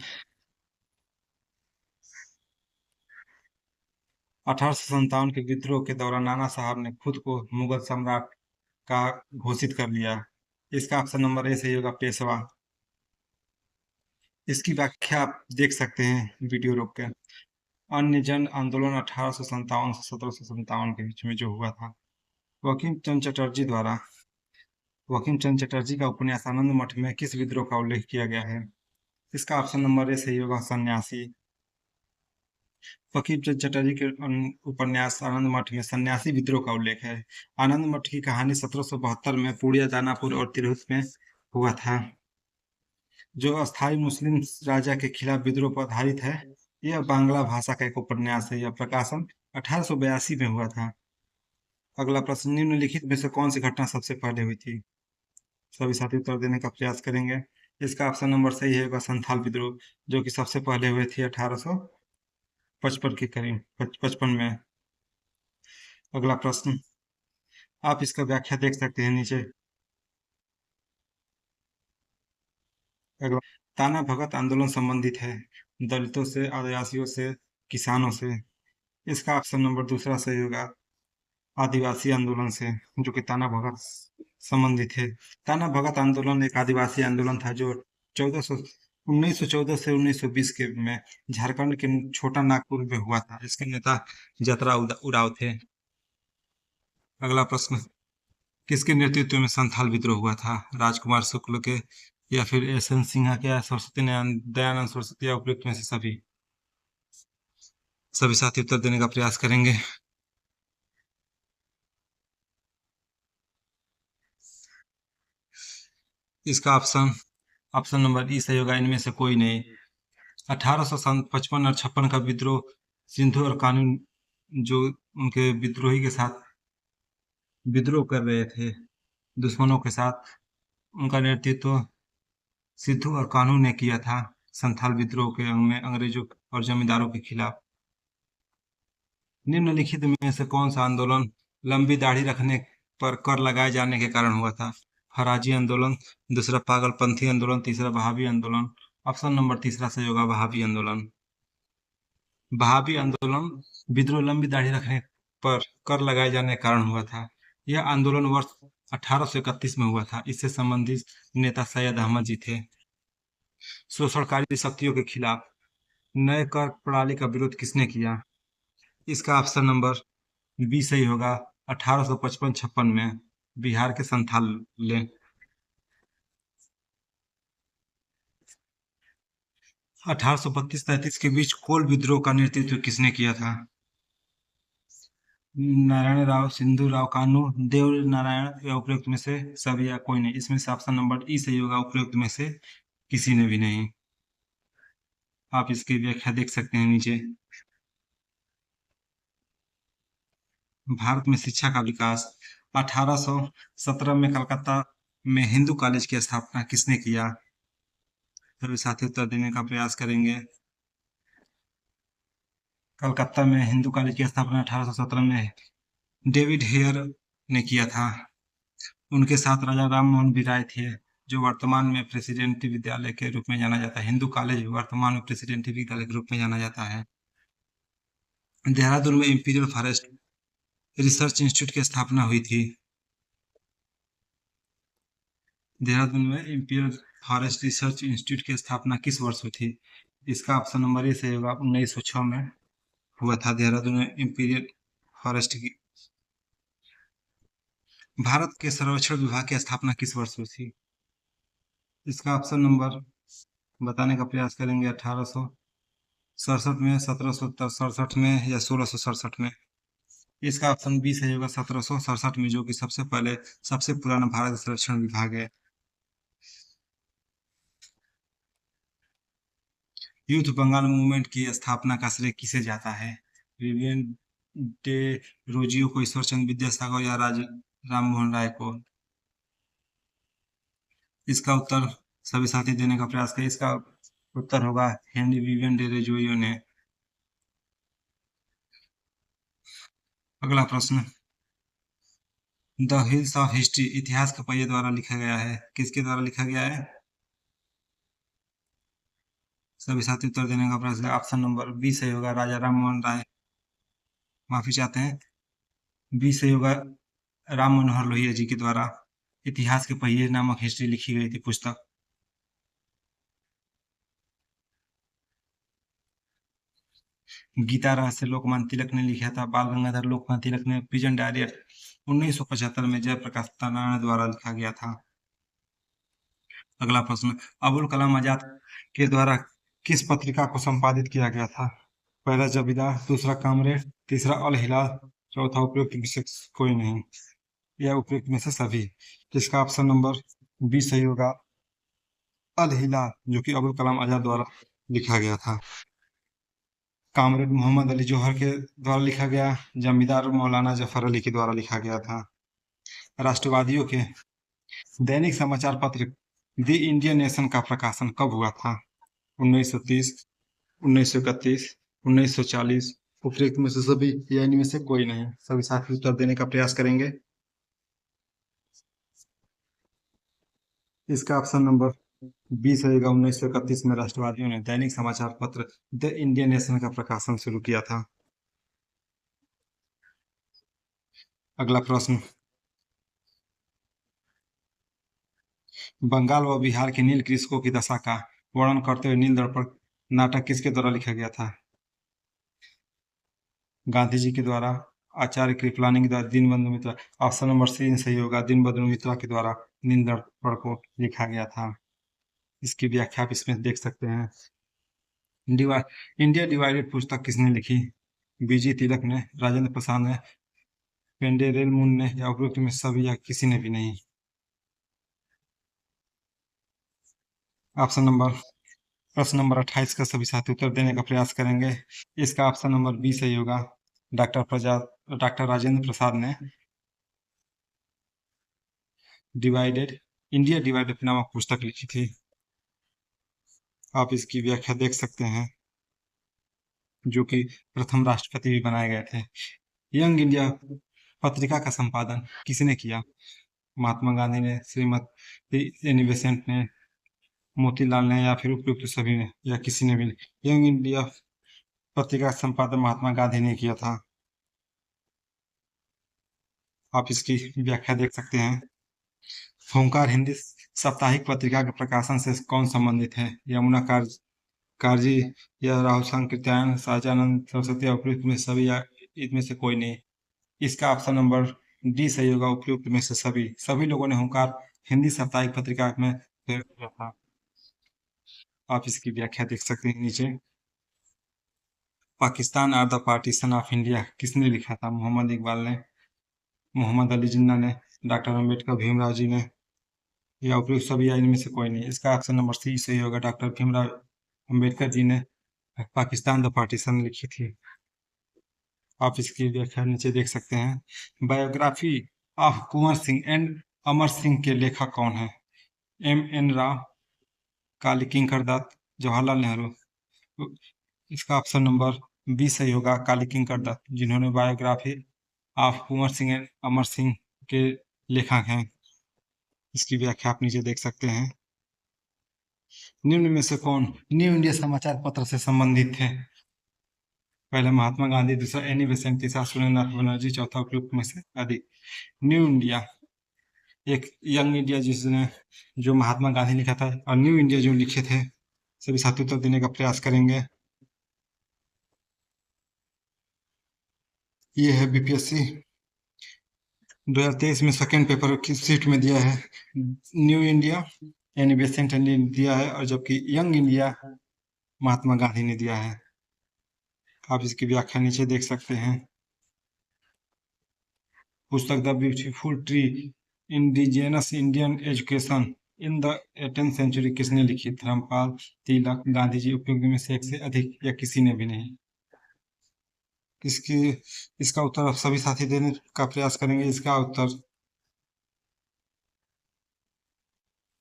Speaker 1: 1857 के विद्रोह के दौरान नाना साहब ने खुद को मुगल सम्राट का घोषित कर लिया। इसका ऑप्शन नंबर ए सही होगा, पेशवा। इसकी व्याख्या आप देख सकते हैं वीडियो रोक के। अन्य जन आंदोलन 1857 से 1757 के बीच में जो हुआ था, बंकिम चंद्र चटर्जी का उपन्यास आनंद मठ में किस विद्रोह का उल्लेख किया गया है? इसका ऑप्शन नंबर ए सही होगा, सन्यासी। बंकिम चंद्र चटर्जी के उपन्यास आनंद मठ में सन्यासी विद्रोह का उल्लेख है। आनंद मठ की कहानी 1772 में पूड़िया, दानापुर और तिरहुत में हुआ था, जो अस्थाई मुस्लिम राजा के खिलाफ विद्रोह पर आधारित है। यह बांग्ला भाषा का एक उपन्यास है। यह प्रकाशन 1882 में हुआ था। अगला प्रश्न, निम्नलिखित में से कौन सी घटना सबसे पहले हुई थी? सभी साथी उत्तर देने का प्रयास करेंगे। इसका ऑप्शन नंबर सही है संथाल विद्रोह, जो कि सबसे पहले हुए थे 1855 के करीब 55 में। अगला प्रश्न, आप इसका व्याख्या देख सकते हैं नीचे। अगला, ताना भगत आंदोलन संबंधित है दलितों से, आदिवासियों से, किसानों से। इसका ऑप्शन नंबर दूसरा सही होगा, आदिवासी आंदोलन से, जो कि ताना भगत संबंधित है। ताना भगत आंदोलन एक आदिवासी आंदोलन था जो 1914 से 1920 के में झारखंड के छोटा नागपुर में हुआ था। इसके नेता जतरा उराव थे। अगला प्रश्न, किसके नेतृत्व में संथाल विद्रोह हुआ था? राजकुमार शुक्ल के, या फिर एस एन सिन्हा के, या दयानंद सरस्वती, या उपयुक्त में से सभी? सभी साथी उत्तर देने का प्रयास करेंगे। इसका ऑप्शन नंबर ई सही होगा, इनमें से कोई नहीं। 1855 और 56 का विद्रोह सिंधु और कानून जो उनके विद्रोही के साथ विद्रोह कर रहे थे दुश्मनों के साथ, उनका नेतृत्व सिद्धू और कान्हू ने किया था संथाल विद्रोह के अंग में अंग्रेजों और जमींदारों के खिलाफ। निम्नलिखित में से कौन सा आंदोलन लंबी दाढ़ी रखने पर कर लगाए जाने के कारण हुआ था? फराजी आंदोलन, दूसरा पागलपंथी आंदोलन, तीसरा वहाबी आंदोलन। ऑप्शन नंबर तीसरा सही होगा वहाबी आंदोलन। वहाबी आंदोलन विद्रोह लंबी दाढ़ी रखने पर कर लगाए जाने के कारण हुआ था। यह आंदोलन वर्ष 1831 में हुआ था। इससे संबंधित नेता सैयद अहमद जी थे। शोषणकारी शक्तियों के खिलाफ नए कर प्रणाली का विरोध किसने किया? इसका ऑप्शन नंबर बी सही होगा। 1855-56 में बिहार के संथाल ने 1832-33 के बीच कोल विद्रोह का नेतृत्व किसने किया था? नारायण राव, सिंधु राव, कान्हू, देव नारायण या उपरोक्त में से सभी या कोई नहीं। इसमें से ऑप्शन नंबर ई सही होगा। उपरोक्त में से किसी ने भी नहीं। आप इसकी व्याख्या देख सकते हैं नीचे। भारत में शिक्षा का विकास 1817 में कलकत्ता में हिंदू कॉलेज की स्थापना किसने किया? सभी साथी उत्तर देने का प्रयास करेंगे। कलकत्ता में हिंदू कॉलेज की स्थापना 1817 में डेविड हेयर ने किया था। उनके साथ राजा राम मोहन भी राय थे, जो वर्तमान में प्रेसिडेंटी विद्यालय के रूप में जाना जाता है। हिंदू कॉलेज वर्तमान में प्रेसिडेंटी विद्यालय के रूप में जाना जाता है। देहरादून में इंपीरियल फॉरेस्ट रिसर्च इंस्टीट्यूट की स्थापना हुई थी। देहरादून में इंपीरियल फॉरेस्ट रिसर्च इंस्टीट्यूट की स्थापना किस वर्ष हुई थी? इसका ऑप्शन नंबर ए सही होगा। 1906 में हुआ था देहरादून में इंपीरियल फॉरेस्ट की। भारत के सर्वेक्षण विभाग की स्थापना किस वर्ष हुई थी? इसका ऑप्शन नंबर बताने का प्रयास करेंगे। 1867 में, 1767 में या 1667 में। इसका ऑप्शन बी सही होगा। 1767 में, जो कि सबसे पहले सबसे पुराना भारत सर्वेक्षण विभाग है। यूथ बंगाल मूवमेंट की स्थापना का श्रेय किसे जाता है? विवियन डे रोजियो को, ईश्वरचंद विद्यासागर या राम मोहन राय को? इसका उत्तर सभी साथी देने का प्रयास करें। इसका उत्तर होगा हेनरी विवियन डे रोजियो ने। अगला प्रश्न, द हिल्स ऑफ हिस्ट्री इतिहास के पहिए द्वारा लिखा गया है। किसके द्वारा लिखा गया है? सभी साथी उत्तर देने का प्रयास करें। ऑप्शन नंबर बी सही होगा। राजा राम मोहन राय, माफी चाहते हैं, बी सही होगा। राम मनोहर लोहिया जी के द्वारा इतिहास के पहिए नामक हिस्ट्री लिखी गई थी पुस्तक। गीता रहस्य लोकमान्य तिलक ने लिखा था। बाल गंगाधर लोकमान्य तिलक ने पिजन डायरी 1975 में जयप्रकाश नारायण द्वारा लिखा गया था। अगला प्रश्न, अबुल कलाम आजाद के द्वारा किस पत्रिका को संपादित किया गया था? पहला जबीदार, दूसरा कामरेड, तीसरा अल हिलाल, चौथा उपयुक्त में से कोई नहीं या उपयुक्त में से सभी। जिसका ऑप्शन नंबर बी सही होगा। अल हिलाल, जो कि अबुल कलाम आजाद द्वारा लिखा गया था। कामरेड मोहम्मद अली जौहर के द्वारा लिखा गया। जमींदार मौलाना जफर अली के द्वारा लिखा गया था। राष्ट्रवादियों के दैनिक समाचार पत्र द इंडियन नेशन का प्रकाशन कब हुआ था? 1930, 1931, 1940, उपयुक्त में से सभी या इनमें से कोई नहीं। सभी साथी उत्तर देने का प्रयास करेंगे। इसका ऑप्शन नंबर बी रहेगा। 1931 में राष्ट्रवादियों ने दैनिक समाचार पत्र द इंडियन नेशन का प्रकाशन शुरू किया था। अगला प्रश्न, बंगाल व बिहार के नील कृषकों की दशा का वर्णन करते हुए नील दर्पण नाटक किसके द्वारा लिखा गया था? गांधी जी के द्वारा, आचार्य कृपलानी के द्वारा, दीनबंधु मित्रा। ऑप्शन नंबर सी सही होगा। दीनबंधु मित्रा के द्वारा नील दर्पण को लिखा गया था। इसकी व्याख्या आप इसमें देख सकते हैं। इंडिया डिवाइडेड पुस्तक किसने लिखी? बीजी तिलक ने, राजेंद्र प्रसाद ने, पेंडेरेल मून ने या उपरोक्त में सभी या किसी ने भी नहीं। ऑप्शन नंबर प्रश्न नंबर 28 का सभी साथी उत्तर देने का प्रयास करेंगे। इसका ऑप्शन नंबर बी सही होगा। डॉक्टर राजेंद्र प्रसाद ने डिवाइडेड इंडिया डिवाइडेड नामक पुस्तक लिखी थी। आप इसकी व्याख्या देख सकते हैं, जो कि प्रथम राष्ट्रपति भी बनाए गए थे। यंग इंडिया पत्रिका का संपादन किसने किया? महात्मा गांधी ने, श्रीमती एनी बेसेंट ने, मोतीलाल ने, या फिर उपयुक्त सभी ने, या किसी ने भी नहीं। यंग इंडिया पत्रिका का संपादन महात्मा गांधी ने किया था। आप इसकी व्याख्या देख सकते हैं। होमकार हिंदी साप्ताहिक पत्रिका के प्रकाशन से कौन संबंधित है? यमुना काजी या राहुल सांकृत्यायन, सहजानंद सरस्वती, उपयुक्त में सभी, या इनमें से कोई नहीं। इसका ऑप्शन नंबर डी सही होगा, उपयुक्त में से सभी। सभी लोगों ने होमकार हिंदी साप्ताहिक पत्रिका में प्रयोग किया था। आप इसकी व्याख्या देख सकते हैं नीचे। Pakistan or the partition of India किसने लिखा था? मोहम्मद इकबाल ने, मोहम्मद अली जिन्ना ने, डॉक्टर अम्बेडकर भीमराव जी ने, या उपयुक्त सभी, या इनमें से कोई नहीं। इसका ऑप्शन नंबर सी सही होगा, डॉक्टर भीमराव अम्बेडकर जी ने पाकिस्तान द पार्टीशन लिखी थी। आप इसकी व्याख्या नीचे देख सकते हैं। Biography of Kunwar Singh and Amar Singh के लेखक कौन है? एम.एन. राव, काली किंकर दत्त, जवाहरलाल नेहरू। इसका ऑप्शन नंबर बी सही होगा, काली किंकर दत्त, जिन्होंने biography of Kunwar Singh and Amar Singh के लेखक हैं। इसकी व्याख्या आप नीचे देख सकते हैं। निम्न में से कौन न्यू इंडिया समाचार पत्र से संबंधित थे? पहला महात्मा गांधी, दूसरा एनी बेसेंट, तीसरा सुरेंद्रनाथ बनर्जी, चौथा उपयुक्त में से अधिक। न्यू इंडिया एक यंग इंडिया जिसने जो महात्मा गांधी लिखा था, और न्यू इंडिया जो लिखे थे। सभी साथी उत्तर देने का प्रयास करेंगे। ये है बीपीएससी 2023 में सेकेंड पेपर की सीट में दिया है न्यू इंडिया, एनी बेसेंट ने दिया है, और जबकि यंग इंडिया महात्मा गांधी ने दिया है। आप इसकी व्याख्या नीचे देख सकते हैं। पुस्तक the beautiful tree indigenous Indian education in the 18th century किसने लिखी? धर्मपाल, तिलक, गांधी जी, उपयुक्त में से एक से अधिक, या किसी ने भी नहीं। इसका उत्तर आप सभी साथी देने का प्रयास करेंगे।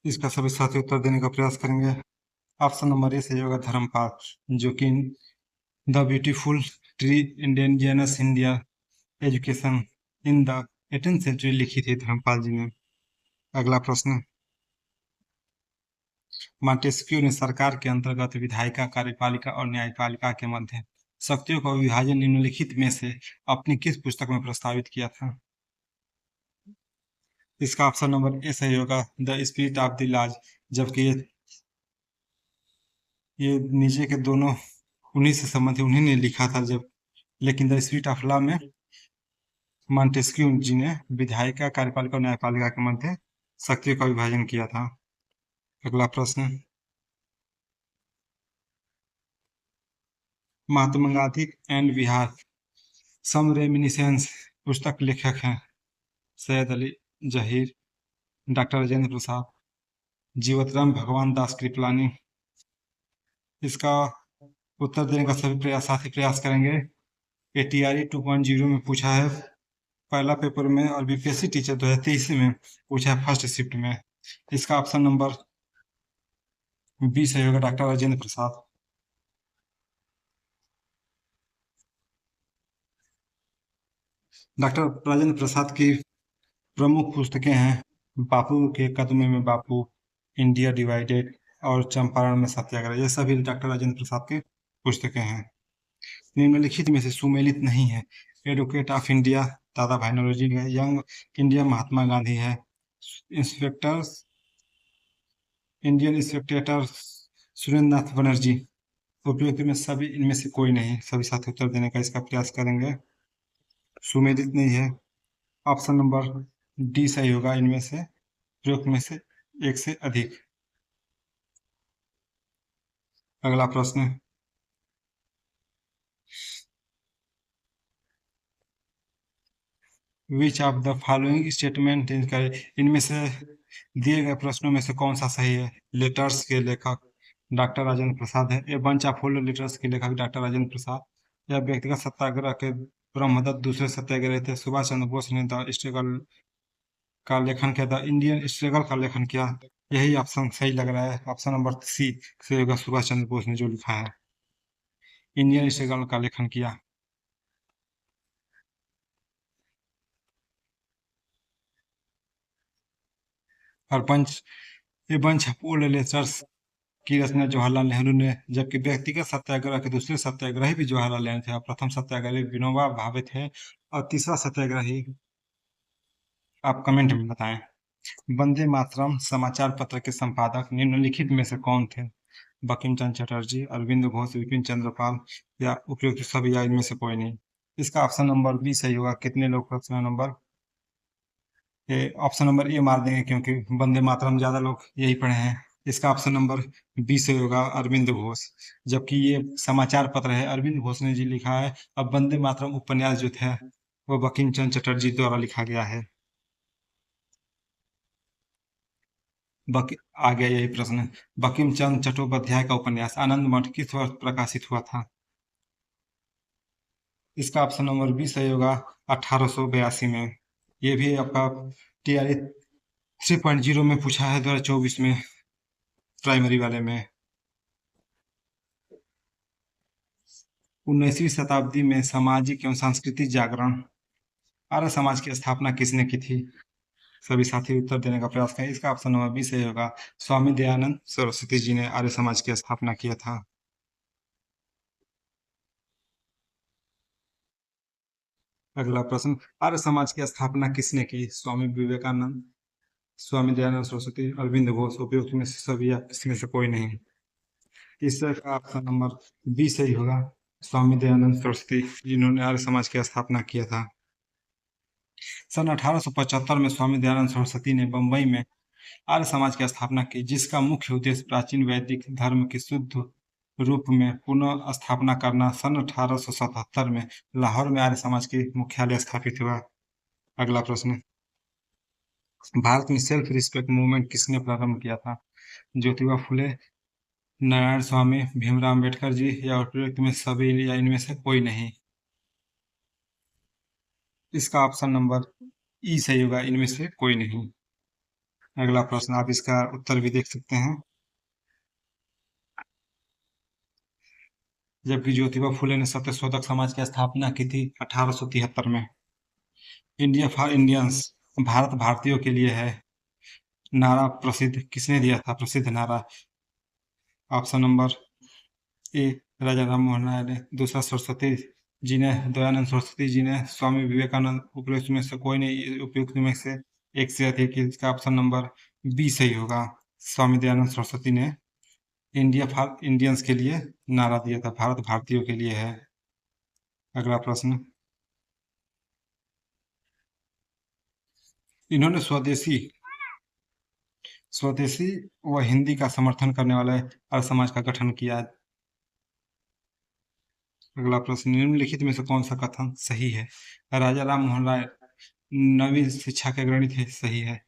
Speaker 1: इसका सभी साथी उत्तर देने का प्रयास करेंगे। ऑप्शन नंबर ए सही होगा, धर्मपाल, जो कि the beautiful tree indigenous India education in the 18th century लिखी थी धर्मपाल जी ने। अगला प्रश्न। मॉन्टेस्क्यू ने सरकार के अंतर्गत विधायिका, कार्यपालिका और न्यायपालिका के मध्य शक्तियों का विभाजन निम्नलिखित में से अपनी किस पुस्तक में प्रस्तावित किया था? इसका ऑप्शन नंबर ए सही होगा, the spirit of the laws, जबकि ये नीचे के दोनों उन्हीं से संबंधित, उन्हीं ने लिखा था। लेकिन द स्पिरिट ऑफ लॉ में मॉन्टेस्क्यू जी ने विधायिका, कार्यपालिका और न्यायपालिका के मध्य शक्तियों का विभाजन किया था। अगला प्रश्न। Mahatma Gandhi and Bihar some reminiscence पुस्तक लेखक हैं? सैयद अली जहीर, डॉक्टर राजेंद्र प्रसाद, जीवतराम भगवान दास कृपलानी। इसका उत्तर देने का सभी साथी प्रयास करेंगे। ATRE 2.0 में पूछा है पहला पेपर में, और बीपीएससी टीचर 2023 में पूछा है फर्स्ट शिफ्ट में। इसका ऑप्शन नंबर बी सही होगा, डॉक्टर राजेंद्र प्रसाद। डॉक्टर राजेंद्र प्रसाद की प्रमुख पुस्तकें हैं बापू के कदमों में बापू, इंडिया डिवाइडेड, और चंपारण में सत्याग्रह। ये सभी डॉक्टर राजेंद्र प्रसाद की पुस्तकें हैं। निम्नलिखित में से सुमेलित नहीं है। एडवोकेट ऑफ इंडिया दादा भाई नौरोजी है, यंग इंडिया महात्मा गांधी है, इंडियन इंस्पेक्टर सुरेंद्रनाथ बनर्जी। उपयुक्त में सभी, इनमें से कोई नहीं। सभी साथी उत्तर देने का इसका प्रयास करेंगे। सुमेलित नहीं है। ऑप्शन नंबर डी सही होगा, इनमें से प्रयुक्त में से एक से अधिक। अगला प्रश्न। Which of the following statement इनमें से दिए गए प्रश्नों में से कौन सा सही है? लेटर्स के लेखक डॉक्टर राजेंद्र प्रसाद है। A bunch of old letters के लेखक डॉक्टर राजेंद्र प्रसाद, या व्यक्तिगत सत्याग्रह के ब्रह्मदत्त दूसरे सत्याग्रही थे? सुभाष चंद्र बोस ने द स्ट्रगल का लेखन किया था? इंडियन स्ट्रगल का लेखन किया। यही ऑप्शन सही लग रहा है। ऑप्शन नंबर सी से होगा सुभाष चंद्र बोस ने जो लिखा है। इंडियन स्ट्रगल का लेखन किया। और पंच ये बंच ऑफ ओल्ड लेटर्स की रचना जवाहरलाल नेहरू ने, जबकि व्यक्तिगत सत्याग्रह के दूसरे सत्याग्रही भी जवाहरलाल नेहरू थे। और प्रथम सत्याग्रही विनोबा भावे थे। और तीसरा सत्याग्रही आप कमेंट में बताएं। वंदे मातरम समाचार पत्र के संपादक निम्नलिखित में से कौन थे? बंकिम चंद्र चटर्जी, अरविंद घोष, विपिन चंद्रपाल या उपयुक्त सभी या इनमें से कोई नहीं? इसका ऑप्शन नंबर बी सही होगा। कितने लोग option number option number A मार देंगे, क्योंकि वंदे मातरम ज्यादा लोग यही पढ़े हैं। इसका ऑप्शन नंबर बी सही होगा, अरविंद घोष। जबकि ये समाचार पत्र है, अरविंद घोष ने जी लिखा है। अब वंदे मातरम उपन्यास जो थे वो बंकिम चंद्र चटर्जी द्वारा लिखा गया है। बक आ गया यही प्रश्न। बंकिम चंद्र चट्टोपाध्याय का उपन्यास आनंद मठ किस वर्ष प्रकाशित हुआ था? इसका ऑप्शन नंबर बी सही होगा, 1882 में। ये भी आपका टीआरई 3.0 में पूछा है 2024 में, प्राइमरी वाले में। 19वीं शताब्दी में सामाजिक एवं सांस्कृतिक जागरण आर्य समाज की स्थापना किसने की थी? सभी साथी उत्तर देने का प्रयास करें। इसका ऑप्शन नंबर बी सही होगा, स्वामी दयानंद सरस्वती जी ने आर्य समाज की स्थापना किया था। अगला प्रश्न, आर्य समाज की स्थापना किसने की? स्वामी विवेकानंद, स्वामी दयानंद सरस्वती, अरविंद घोष, उपयुक्त में से सभी या इसमें से कोई नहीं? इसका ऑप्शन नंबर बी सही होगा, स्वामी दयानंद सरस्वती जिन्होंने आर्य समाज की स्थापना किया था। सन 1875 में स्वामी दयानंद सरस्वती ने बंबई में आर्य समाज की स्थापना की, जिसका मुख्य उद्देश्य प्राचीन वैदिक धर्म की शुद्ध रूप में पुनः स्थापना करना। सन 1877 में लाहौर में आर्य समाज की मुख्यालय स्थापित हुआ। अगला प्रश्न, भारत में सेल्फ रिस्पेक्ट मूवमेंट किसने प्रारंभ किया था? ज्योतिबा फुले, नारायण स्वामी, भीमराव अम्बेडकर जी या उपयुक्त में सभी या इनमें से कोई नहीं? इसका ऑप्शन नंबर ई सही होगा, इनमें से कोई नहीं। अगला प्रश्न, आप इसका उत्तर भी देख सकते हैं। जबकि ज्योतिबा फुले ने सत्यशोधक समाज की स्थापना की थी 1873 में। इंडिया फॉर इंडियंस, भारत भारतीयों के लिए है, नारा प्रसिद्ध किसने दिया था? प्रसिद्ध नारा ऑप्शन नंबर ए राजा राम मोहन राय ने, दूसरा सरस्वती जी ने, दयानंद सरस्वती जी ने, स्वामी विवेकानंद, उपयुक्त में से कोई नहीं, उपयुक्त में से एक से अधिक। इसका ऑप्शन नंबर बी सही होगा, स्वामी दयानंद सरस्वती ने इंडिया फॉर इंडियंस के लिए नारा दिया था, भारत भारतीयों के लिए है। अगला प्रश्न, इन्होंने स्वदेशी स्वदेशी व हिंदी का समर्थन करने वाले आर्य समाज का गठन किया। अगला प्रश्न, निम्नलिखित में से कौन सा कथन सही है? राजा राम मोहन राय नवीन शिक्षा के अग्रणी थे, सही है।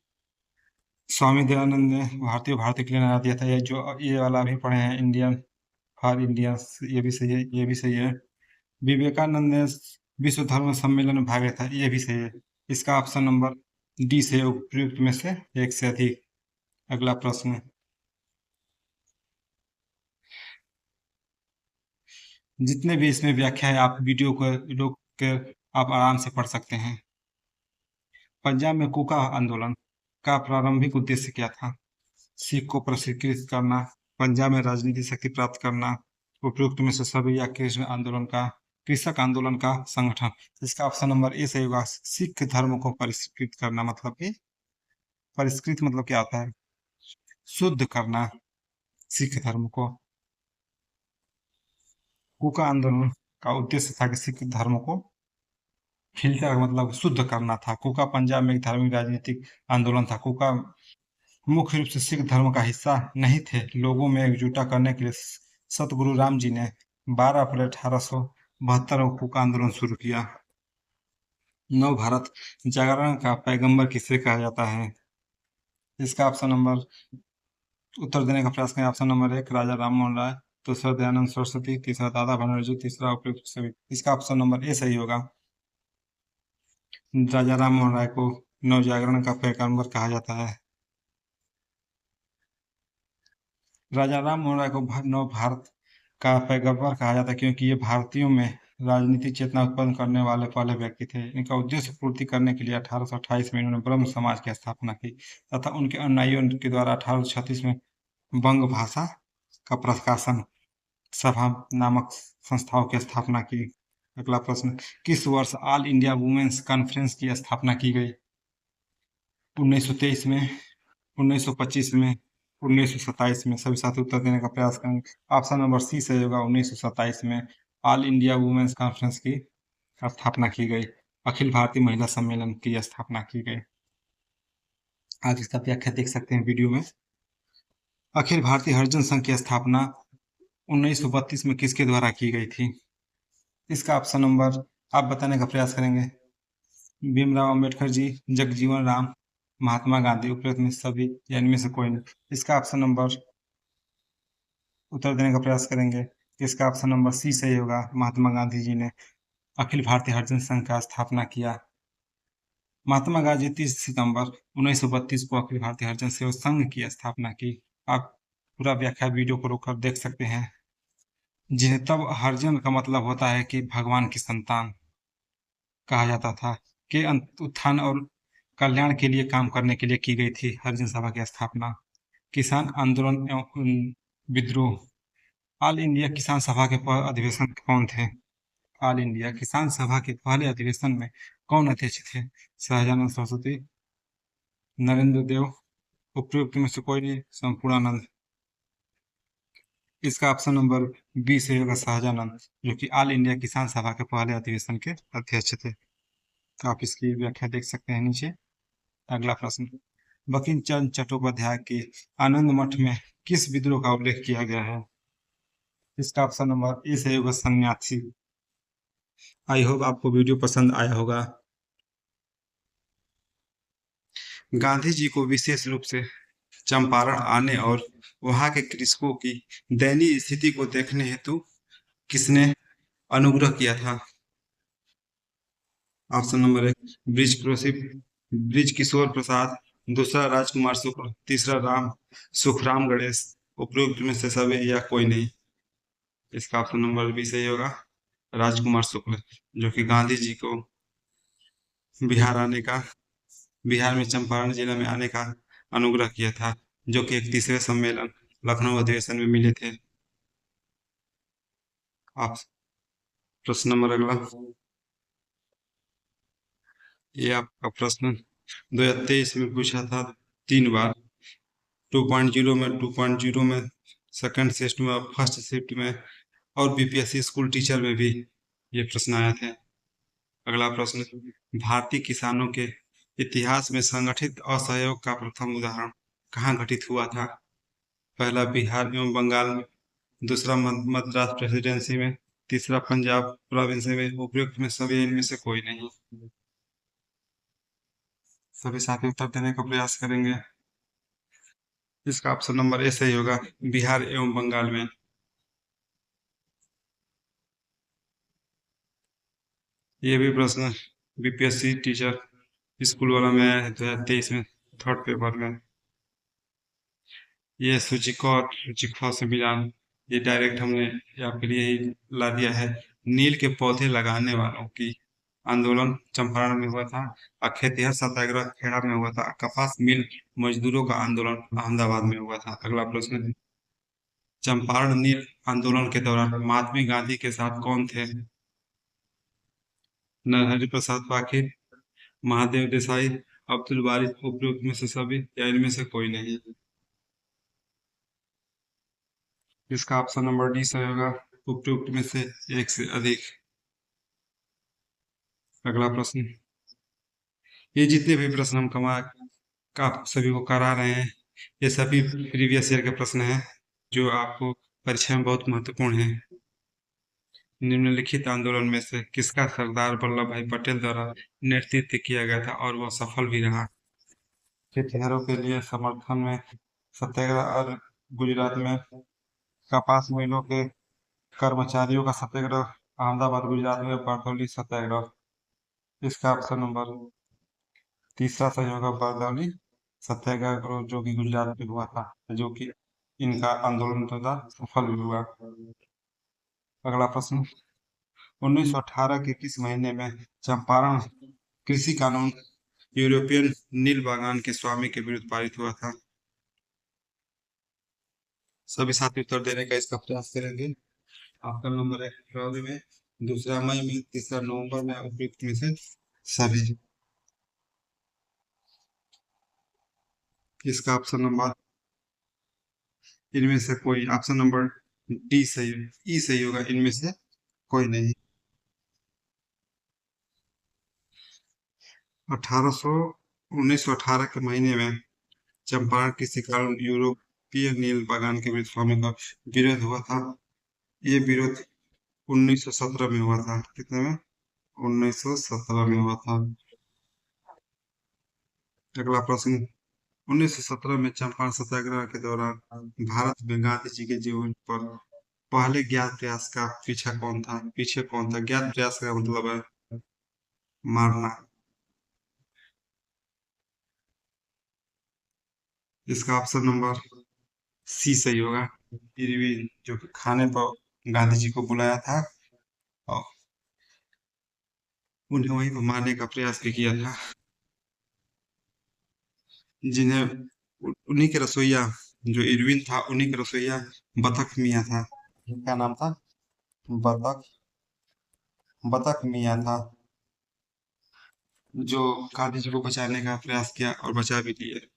Speaker 1: स्वामी दयानंद ने भारतीय के लिए नारा दिया था, ये वाला अभी पढ़े हैं, इंडियन फॉर इंडियंस, ये भी सही है, ये भी सही है। विवेकानंद ने विश्व धर्म सम्मेलन में भाग लिया था, ये भी सही है। इसका ऑप्शन नंबर डी से उपयुक्त में से एक से अधिक। अगला प्रश्न, जितने भी इसमें व्याख्या है आप वीडियो को रोक कर आप आराम से पढ़ सकते हैं। पंजाब में कोका आंदोलन का प्रारंभिक उद्देश्य क्या था? सिख को प्रशिक्षित करना, पंजाब में राजनीतिक शक्ति प्राप्त करना, उपयुक्त में से सभी या कृषक आंदोलन का संगठन? इसका ऑप्शन नंबर ए सही होगा, सिख धर्म को परिष्कृत करना। मतलब कि परिष्कृत मतलब क्या होता है? शुद्ध करना सिख धर्म को। कुका आंदोलन का उद्देश्य था कि सिख धर्म को फिल्टर मतलब शुद्ध करना था। कुका पंजाब में एक धार्मिक राजनीतिक आंदोलन था। कुका मुख्य रूप से सिख धर्म का हिस्सा नहीं थे। लोगों में एकजुटा करने के लिए सतगुरु राम जी ने 12 अप्रैल 1872 को कुका आंदोलन शुरू किया। नव भारत जागरण का पैगंबर किसे कहा जाता है? इसका ऑप्शन नंबर उत्तर देने का प्रयास करें। ऑप्शन नंबर एक राजा राम मोहन राय, दूसरा दयानंद सरस्वती, तीसरा दादा बनर्जी, तीसरा उपयुक्त सभी। इसका ऑप्शन नंबर ए सही होगा, राजा राम मोहन राय को नवजागरण का पैगंबर कहा जाता है? राजा राम मोहन राय को नव भारत का पैगंबर कहा जाता है क्योंकि ये भारतीयों में राजनीतिक चेतना उत्पन्न करने वाले पहले व्यक्ति थे। इनका उद्देश्य पूर्ति करने के लिए 1828 में इन्होंने ब्रह्म समाज की स्थापना की तथा उनके अनुयायियों के द्वारा 1836 में बंग भाषा का प्रकाशन सभा नामक संस्थाओं की स्थापना की। अगला प्रश्न, किस वर्ष ऑल इंडिया वुमेन्स कॉन्फ्रेंस की स्थापना की गई? 1923 में, 1925 में, 1927 में? सभी साथी उत्तर देने का प्रयास करेंगे। ऑप्शन नंबर सी सही होगा, 1927 में ऑल इंडिया वुमेन्स कॉन्फ्रेंस की स्थापना की गई। अखिल भारतीय महिला सम्मेलन की स्थापना की गई। आज इसका व्याख्या देख सकते हैं वीडियो में। अखिल भारतीय हरिजन संघ की स्थापना 1932 में किसके द्वारा की गई थी? इसका ऑप्शन नंबर आप बताने का प्रयास करेंगे। भीमराव अंबेडकर जी, जगजीवन राम, महात्मा गांधी, उपरोक्त में सभी या इनमें से कोई नहीं? इसका ऑप्शन नंबर उत्तर देने का प्रयास करेंगे। इसका ऑप्शन नंबर सी सही होगा, महात्मा गांधी जी ने अखिल भारतीय हरिजन संघ का स्थापना किया। महात्मा गांधी 30 सितंबर 1932 को अखिल भारतीय हरिजन सेवा संघ की स्थापना की। आप पूरा व्याख्या वीडियो को रोककर देख सकते हैं। जिन्हें तब हरिजन का मतलब होता है कि भगवान की संतान कहा जाता था, के उत्थान और कल्याण के लिए काम करने के लिए की गई थी हरिजन सभा की स्थापना। किसान आंदोलन एवं विद्रोह। ऑल इंडिया किसान सभा के अधिवेशन कौन थे? ऑल इंडिया किसान सभा के पहले अधिवेशन में कौन अध्यक्ष थे? सहजानंद सरस्वती, नरेंद्र देव, उपयुक्त में से कोई नहीं, संपूर्णानंद? इसका ऑप्शन नंबर बी से होगा, सहजानंद, जो कि ऑल इंडिया किसान सभा के पहले अधिवेशन के अध्यक्ष थे। तो आप इसकी व्याख्या देख सकते हैं नीचे। अगला प्रश्न, बंकिम चंद्र चट्टोपाध्याय के आनंद मठ में किस विद्रोह का उल्लेख किया गया है? इसका ऑप्शन नंबर ए से होगा, सन्यासी। आई होप आपको वीडियो पसंद आया होगा। गांधी जी को विशेष रूप से चंपारण आने और वहां के कृषकों की दयनीय स्थिति को देखने हेतु किसने अनुग्रह किया था? ऑप्शन नंबर एक, ब्रिज किशोर प्रसाद, दूसरा राजकुमार शुक्ल, तीसरा सुखराम गणेश, उपरोक्त में से सभी या कोई नहीं? इसका ऑप्शन नंबर बी सही होगा, राजकुमार शुक्ल, जो कि गांधी जी को बिहार में चंपारण जिला में आने का अनुग्रह किया था, जो कि 31वें सम्मेलन लखनऊ अधिवेशन में मिले थे। आप प्रश्न नंबर अगला, ये आपका प्रश्न 2023 में पूछा था 3 बार, 2.0 में, 2.0 में, सेकंड शिफ्ट में, फर्स्ट शिफ्ट में और बीपीएससी स्कूल टीचर में भी ये प्रश्न आए थे। अगला प्रश्न, भारतीय किसानों के इतिहास में संगठित असहयोग का प्रथम उदाहरण कहाँ घटित हुआ था? पहला बिहार एवं बंगाल में, दूसरा मद्रास प्रेसिडेंसी में, तीसरा पंजाब प्रोविंस में, उपयुक्त में सभी इनमें से कोई नहीं? सभी साथी उत्तर देने का प्रयास करेंगे। इसका ऑप्शन नंबर ए सही होगा, बिहार एवं बंगाल में। ये भी प्रश्न बीपीएससी टीचर स्कूल वाला में आया है 2023 में, थर्ड पेपर में। ये सूचिका और सूचिका से मिलान, ये डायरेक्ट हमने आपके लिए ही ला दिया है। नील के पौधे लगाने वालों की आंदोलन चंपारण में हुआ था, और खेतिहर सत्याग्रह खेड़ा में हुआ था, कपास मिल मजदूरों का आंदोलन अहमदाबाद में हुआ था। अगला प्रश्न, चंपारण नील आंदोलन के दौरान महात्मा गांधी के साथ कौन थे? नरहरि प्रसाद पाखिर, महादेव देसाई, अब्दुल बारी, उपयुक्त में से सभी या इनमें से कोई नहीं? इसका ऑप्शन नंबर डी सही होगा, उपयुक्त में से एक से अधिक। अगला प्रश्न, ये जितने भी प्रश्न हम का सभी को करा रहे हैं, ये सभी प्रीवियस ईयर के प्रश्न हैं जो आपको परीक्षा में बहुत महत्वपूर्ण है। निम्नलिखित आंदोलन में से किसका सरदार वल्लभ भाई पटेल द्वारा नेतृत्व किया गया था और वह सफल भी रहा? खेतिहरों के लिए समर्थन में सत्याग्रह, और गुजरात में कपास मिलों के कर्मचारियों का सत्याग्रह, अहमदाबाद गुजरात में बारडोली सत्याग्रह। इसका ऑप्शन नंबर तीसरा सही होगा बरदौली सत्याग्रह, जो कि गुजरात में हुआ था, जो कि इनका आंदोलन तथा सफल भी हुआ। अगला प्रश्न, 1918 के किस महीने में चंपारण कृषि कानून यूरोपियन नील बागान के स्वामी के विरुद्ध पारित हुआ था? सभी साथी उत्तर देने का इसका प्रयास करेंगे। आपका नंबर है फरवरी में, दूसरा मई में, तीसरा नवंबर में, उपयुक्त में से सभी। इसका ऑप्शन नंबर, इनमें से कोई, ऑप्शन नंबर डी सही, ई सही होगा, इनमें से कोई नहीं। 1918 के महीने में चंपारण कृषि कानून यूरोपीय नील बागान के विरुद्ध स्वामी का विरोध हुआ था। ये विरोध 1917 में हुआ था। कितने में? 1917 में हुआ था। अगला प्रश्न, 1917 में चंपारण सत्याग्रह के दौरान भारत में गांधी जी के जीवन पर पहले ज्ञात प्रयास का पीछे कौन था? ज्ञात प्रयास का मतलब है मारना। इसका ऑप्शन नंबर सी सही होगा, इरविन, जो कि खाने पर गांधी जी को बुलाया था और उन्हें वहीं पर मारने का प्रयास भी किया था। जिन्हें उन्हीं के रसोईया, जो इरविन था, उन्हीं के रसोईया बतख मियाँ था। क्या नाम था? बतख, बतख मियाँ था, जो गांधी जी को बचाने का प्रयास किया और बचा भी लिए।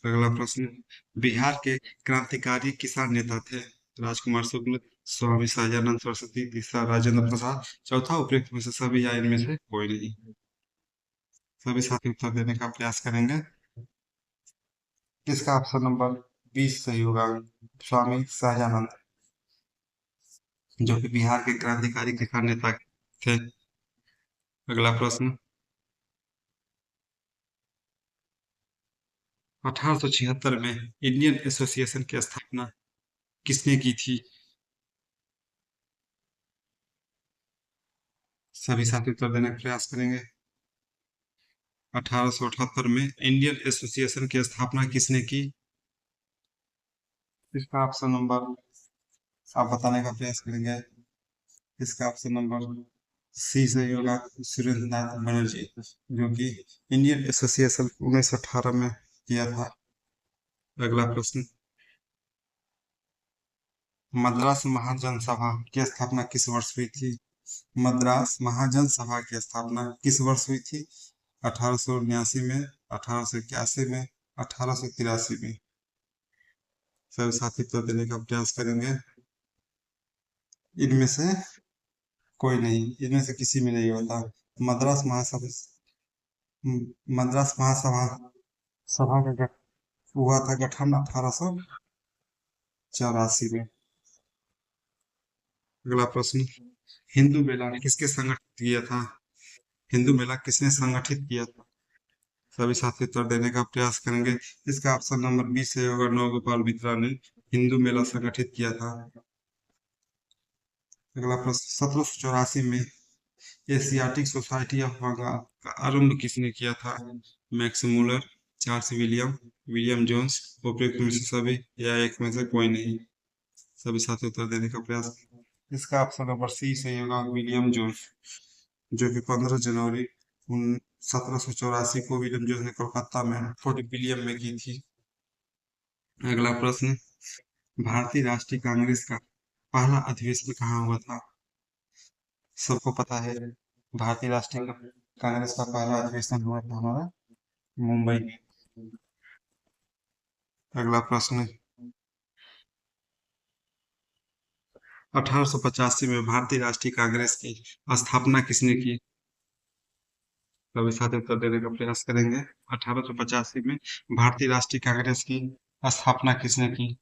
Speaker 1: अगला प्रश्न, बिहार के क्रांतिकारी किसान नेता थे? राजकुमार शुक्ल, स्वामी सहजानंद सरस्वती, तीसरा राजेंद्र प्रसाद, चौथा उपयुक्त में से सभी या इनमें से कोई नहीं। सभी साथी उत्तर देने का प्रयास करेंगे। इसका ऑप्शन नंबर 20 सही होगा, स्वामी सहजानंद, जो कि बिहार के क्रांतिकारी किसान नेता थे। अगला प्रश्न, 1876 में इंडियन एसोसिएशन की स्थापना किसने की थी? सभी साथी उत्तर देने का प्रयास करेंगे। 1878 में इंडियन एसोसिएशन की स्थापना किसने की? इसका ऑप्शन नंबर आप बताने का प्रयास करेंगे। इसका ऑप्शन नंबर सी सही होगा, सुरेंद्र नाथ बनर्जी, जो कि इंडियन एसोसिएशन 1918 में किया था। अगला प्रश्न, मद्रास महाजन सभा की स्थापना किस वर्ष हुई थी? मद्रास महाजन सभा की स्थापना किस वर्ष हुई थी? 1879 में, 1881 में, 1883 में। सभी साथी उत्तर देने का प्रयास करेंगे। इनमें से कोई नहीं, इनमें से किसी में नहीं होता। मद्रास महासभा, मद्रास महासभा सभा का हुआ था गठन 1884 में। अगला प्रश्न, हिंदू मेला किसके संगठित किया था? हिंदू मेला किसने संगठित किया था? सभी साथी उत्तर देने का प्रयास करेंगे। इसका ऑप्शन नंबर 20 से होगा, नवगोपाल मित्रा ने हिंदू मेला संगठित किया था। अगला प्रश्न, 1784 में एशियाटिक सोसाइटी ऑफ बंगाल का आरंभ किसने किया था? Max Muller, Charles William, William Jones, उपयुक्त में से सभी या एक में से कोई नहीं। सभी साथी उत्तर देने का प्रयास। इसका ऑप्शन नंबर सी सही होगा, विलियम जोन्स, जो कि 15 जनवरी 1784 को विलियम जोन्स ने कोलकाता में फोर्ट विलियम में की थी। अगला प्रश्न, भारतीय राष्ट्रीय कांग्रेस का पहला अधिवेशन कहाँ हुआ था? सबको पता है, भारतीय राष्ट्रीय कांग्रेस का पहला अधिवेशन हुआ था हमारा मुंबई में। अगला प्रश्न, 1885 में भारतीय राष्ट्रीय कांग्रेस की स्थापना किसने की? सभी साथी उत्तर देने का प्रयास करेंगे। 1885 में भारतीय राष्ट्रीय कांग्रेस की स्थापना किसने की?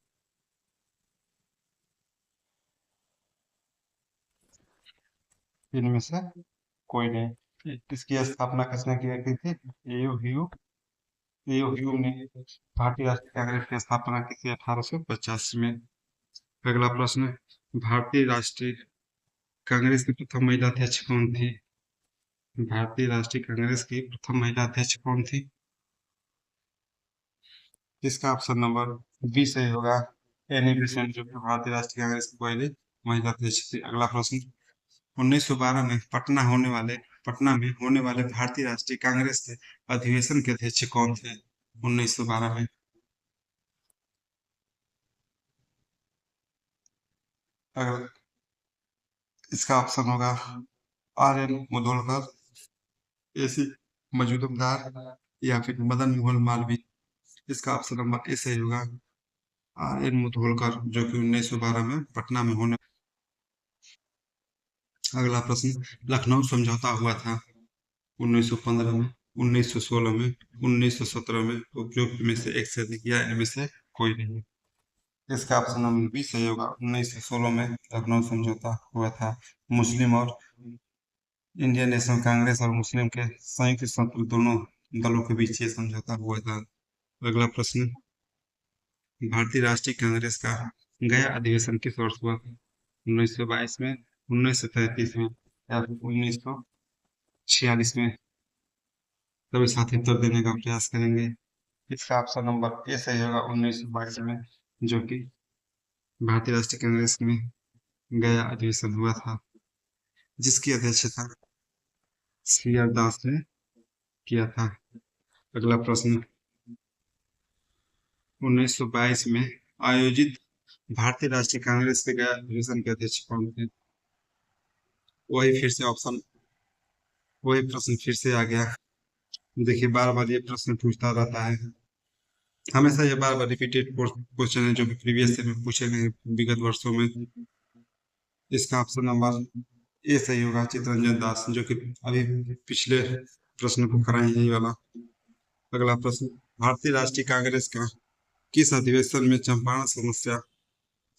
Speaker 1: इनमें से कोई नहीं। इसकी स्थापना किसने की थी? एयू ह्यू, एयू ह्यू ने भारतीय राष्ट्रीय कांग्रेस की स्थापना की थी 1885 में। अगला प्रश्न, भारतीय राष्ट्रीय कांग्रेस की प्रथम महिला अध्यक्ष कौन थी? भारतीय राष्ट्रीय कांग्रेस की प्रथम महिला अध्यक्ष कौन थी? इसका ऑप्शन नंबर बी सही होगा। एनी बेसेंट, जो कि भारतीय राष्ट्रीय कांग्रेस की पहली महिला अध्यक्ष थी। अगला प्रश्न, 1912 में पटना में होने वाले भारतीय राष्ट्रीय कांग्रेस के अधिवेशन के अध्यक्ष कौन थे? 1912 में। अगर इसका ऑप्शन होगा आर एन मुधोलकर, ए सी मजूमदार, या फिर मदन मोहन मालवीय। इसका ऑप्शन नंबर ए सही होगा, आर एन मुधोलकर, जो कि 1912 में पटना में होने। अगला प्रश्न, लखनऊ समझौता हुआ था 1915 में, 1916 में, 1917 में, उपयुक्त में से एक से अधिक या इनमें से कोई नहीं। इसका ऑप्शन नंबर बी सही होगा। 1916 में लखनऊ समझौता हुआ था। मुस्लिम और इंडियन नेशनल कांग्रेस और मुस्लिम के संयुक्त दोनों दलों के बीच ये समझौता हुआ था। अगला प्रश्न, भारतीय राष्ट्रीय कांग्रेस का गया अधिवेशन किस वर्ष हुआ था? 1922 में, 1933 में, या फिर 1946 में? सभी साथी उत्तर देने का प्रयास करेंगे। इसका ऑप्शन नंबर ए सही होगा, 1922 में, जो कि भारतीय राष्ट्रीय कांग्रेस में गया अधिवेशन हुआ था, जिसकी अध्यक्षता सी आर दास ने किया था। अगला प्रश्न, 1922 में आयोजित भारतीय राष्ट्रीय कांग्रेस के गया अधिवेशन के अध्यक्ष कौन थे? वही फिर से ऑप्शन वही प्रश्न फिर से आ गया। देखिए, बार बार ये प्रश्न पूछता रहता है, हमेशा ये बार बार रिपीटेड क्वेश्चन है जो कि प्रीवियस में पूछे गए विगत वर्षों में। इसका ऑप्शन नंबर ए सही होगा, चितरंजन दास, जो कि अभी पिछले प्रश्न को कराए यही वाला। अगला प्रश्न, भारतीय राष्ट्रीय कांग्रेस का किस अधिवेशन में चंपारण समस्या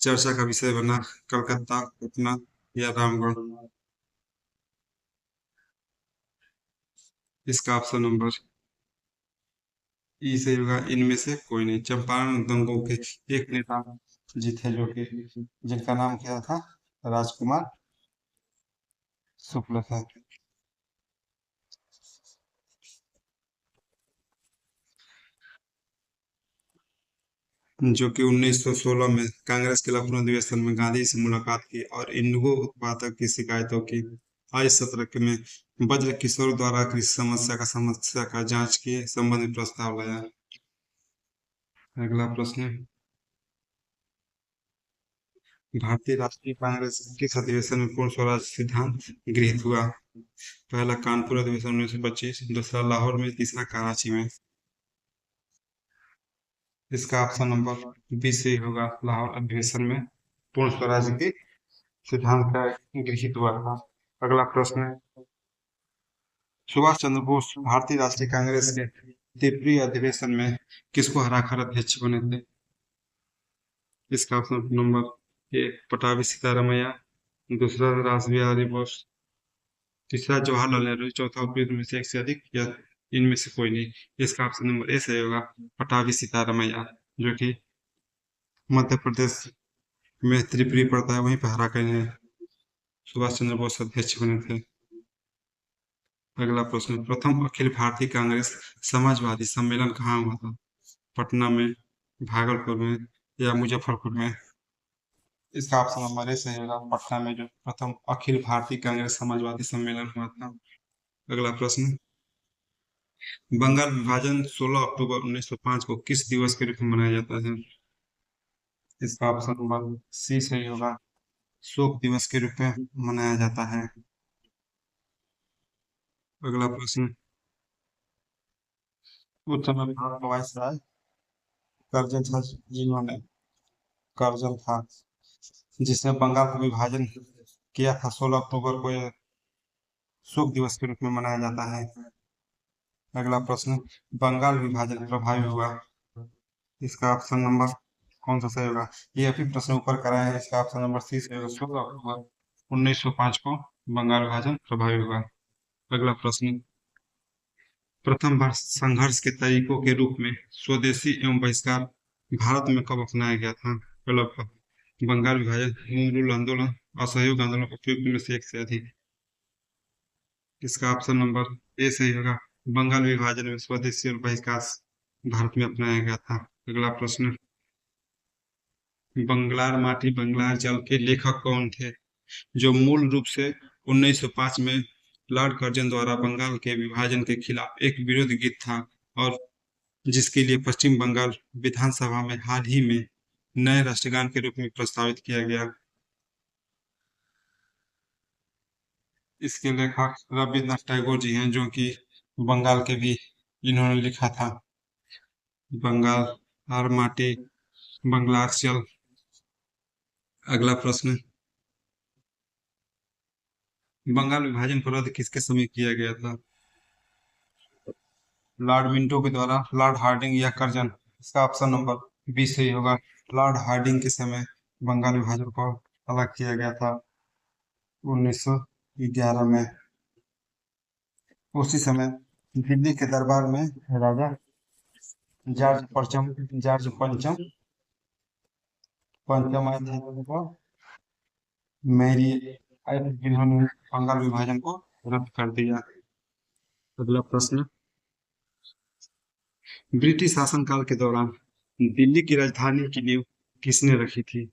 Speaker 1: चर्चा का विषय बना? कलकत्ता, पटना, या रामगढ़? इसका ऑप्शन नंबर ई सही होगा, इनमें से कोई नहीं। चंपारण दंगों के एक नेता जी थे, जो कि जिनका नाम क्या था? राजकुमार शुक्ल था। जो कि 1916 में कांग्रेस के लखनऊ अधिवेशन में गांधी से मुलाकात की और इंडिगो उत्पादक की शिकायतों की। आज सत्र में ब्रज किशोर द्वारा कृषि समस्या का जांच के संबंध में प्रस्ताव लाया। अगला प्रश्न, भारतीय राष्ट्रीय कांग्रेस किस अधिवेशन में पूर्ण स्वराज सिद्धांत गृहीत हुआ? पहला कानपुर अधिवेशन 1925, दूसरा लाहौर में, तीसरा कराची में? इसका ऑप्शन नंबर बी सही होगा, लाहौर अधिवेशन में पूर्ण स्वराज की सिद्धांत का गृहीत हुआ था। अगला प्रश्न है, सुभाष चंद्र बोस भारतीय राष्ट्रीय कांग्रेस के त्रिपुरी अधिवेशन में किसको हराकर अध्यक्ष बने थे? इसका option number A Pattabhi Sitaramayya, दूसरा रास बिहारी बोस, तीसरा जवाहरलाल नेहरू, चौथा उपयुक्त में से एक से अधिक या इनमें से कोई नहीं। इसका ऑप्शन नंबर ए सही होगा, पटाभी सीतारामैया, जो कि मध्य प्रदेश में त्रिपुरी पड़ता है, वहीं पर हरा कर सुभाष चंद्र बोस अध्यक्ष बने थे। अगला प्रश्न, प्रथम अखिल भारतीय कांग्रेस समाजवादी सम्मेलन कहाँ हुआ था? पटना में, भागलपुर में, या मुजफ्फरपुर में? इसका ऑप्शन नंबर ए सही होगा, पटना में, जो प्रथम अखिल भारतीय कांग्रेस समाजवादी सम्मेलन हुआ था। अगला प्रश्न, बंगाल विभाजन 16 अक्टूबर 1905 को किस दिवस के रूप में मनाया जाता है? इसका ऑप्शन नंबर सी सही होगा, शोक दिवस के रूप में मनाया जाता है। अगला प्रश्न, उस समय भारत का वायसराय करजन था, जिन्होंने करजन था जिसने बंगाल का विभाजन किया था। 16 अक्टूबर को यह शोक दिवस के रूप में मनाया जाता है। अगला प्रश्न, बंगाल विभाजन प्रभावी हुआ? इसका ऑप्शन नंबर कौन सा सही होगा? ये अभी प्रश्न ऊपर कराया है, इसका ऑप्शन नंबर सी सही होगा, 16 अक्टूबर 1905 को बंगाल विभाजन प्रभावी हुआ। अगला प्रश्न, प्रथम बार संघर्ष के तरीकों के रूप में स्वदेशी एवं बहिष्कार भारत में कब अपनाया गया था? पहला बंगाल विभाजन, होम रूल आंदोलन, असहयोग आंदोलन, उपयुक्त में से एक से अधिक? इसका ऑप्शन नंबर ए सही होगा। बंगाल विभाजन में स्वदेशी और बहिष्कार भारत में अपनाया गया था। अगला प्रश्न, बंगलार माटी बंगलार जल के लेखक कौन थे? जो मूल रूप से 1905 में लॉर्ड कर्जन द्वारा बंगाल के विभाजन के खिलाफ एक विरोध गीत था और जिसके लिए पश्चिम बंगाल विधानसभा में हाल ही में नए राष्ट्रगान के रूप में प्रस्तावित किया गया। इसके लेखक रविन्द्रनाथ टैगोर जी हैं, जो कि बंगाल के भी इन्होंने लिखा था। बंगाल और माटी बंगलार जल। अगला प्रश्न, बंगाल विभाजन को रद्द किसके समय किया गया था? लॉर्ड मिंटो के द्वारा, लॉर्ड हार्डिंग या कर्जन? इसका ऑप्शन नंबर बी सही होगा। लॉर्ड हार्डिंग के समय बंगाल विभाजन को अलग किया गया था 1911 में। उसी समय दिल्ली के दरबार में राजा जॉर्ज पंचम पंचम आए थे, उनको मैरी आए थे, जिन्होंने बंगाल विभाजन को रद्द कर दिया। अगला प्रश्न, ब्रिटिश शासनकाल के दौरान दिल्ली की राजधानी की नींव किसने रखी थी?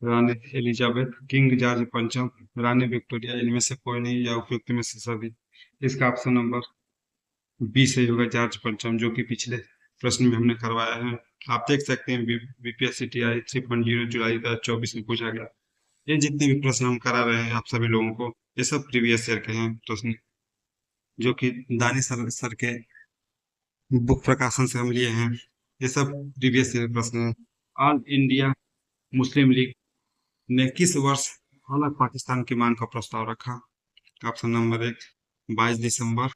Speaker 1: रानी एलिजाबेथ, किंग जॉर्ज पंचम, रानी विक्टोरिया, इनमें से कोई नहीं या उपयुक्त में से सभी? इसका ऑप्शन नंबर बी सही होगा, जॉर्ज पंचम, जो कि पिछले प्रश्न में हमने करवाया है। आप देख सकते हैं बीपीएससी टीआई 3.0 जुलाई 2024 में पूछा गया। ये जितने भी प्रश्न हम करा रहे हैं आप सभी लोगों को, ये सब प्रीवियस ईयर के हैं प्रश्न, जो कि दानिश सर के बुक प्रकाशन से हम लिए हैं। ये सब प्रीवियस ईयर प्रश्न हैं। ऑल इंडिया मुस्लिम लीग ने किस वर्ष अलग पाकिस्तान की मांग का प्रस्ताव रखा? ऑप्शन नंबर एक 22 दिसंबर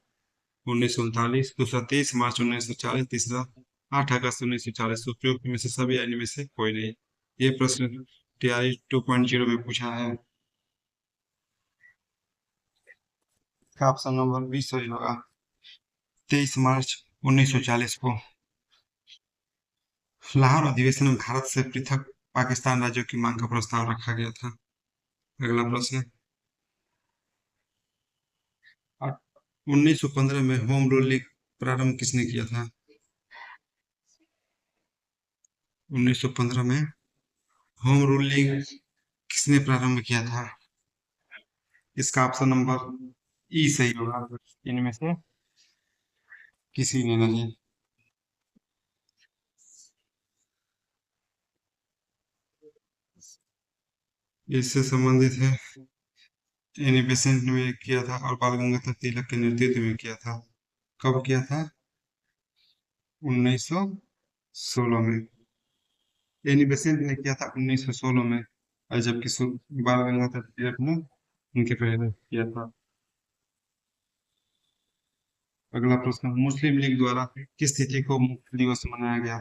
Speaker 1: 1939, दूसरा 23 मार्च 1940, तीसरा 8 अगस्त 1940। उपयुक्त में से सभी, यानी में से कोई नहीं। ये प्रश्न टीआई 2.0 में पूछा है। ऑप्शन नंबर बी सही होगा, 23 मार्च 1940 को लाहौर अधिवेशन में भारत से पृथक पाकिस्तान राज्यों की मांग का प्रस्ताव रखा गया था। अगला प्रश्न, 1915 में होम रूल लीग प्रारंभ किसने किया था? 1915 में होम रूल लीग किसने प्रारंभ किया था? इसका ऑप्शन नंबर ई सही होगा, इनमें से किसी ने नहीं। इससे संबंधित है, एनी बेसेंट ने किया था और बाल गंगाधर तिलक के नेतृत्व में किया था। कब किया था? 1916 में। एनी बेसेंट ने किया था 1916 में, और जबकि बाल गंगाधर तिलक ने उनके पहले किया था। अगला प्रश्न, मुस्लिम लीग द्वारा किस तिथि को मुक्ति दिवस मनाया गया?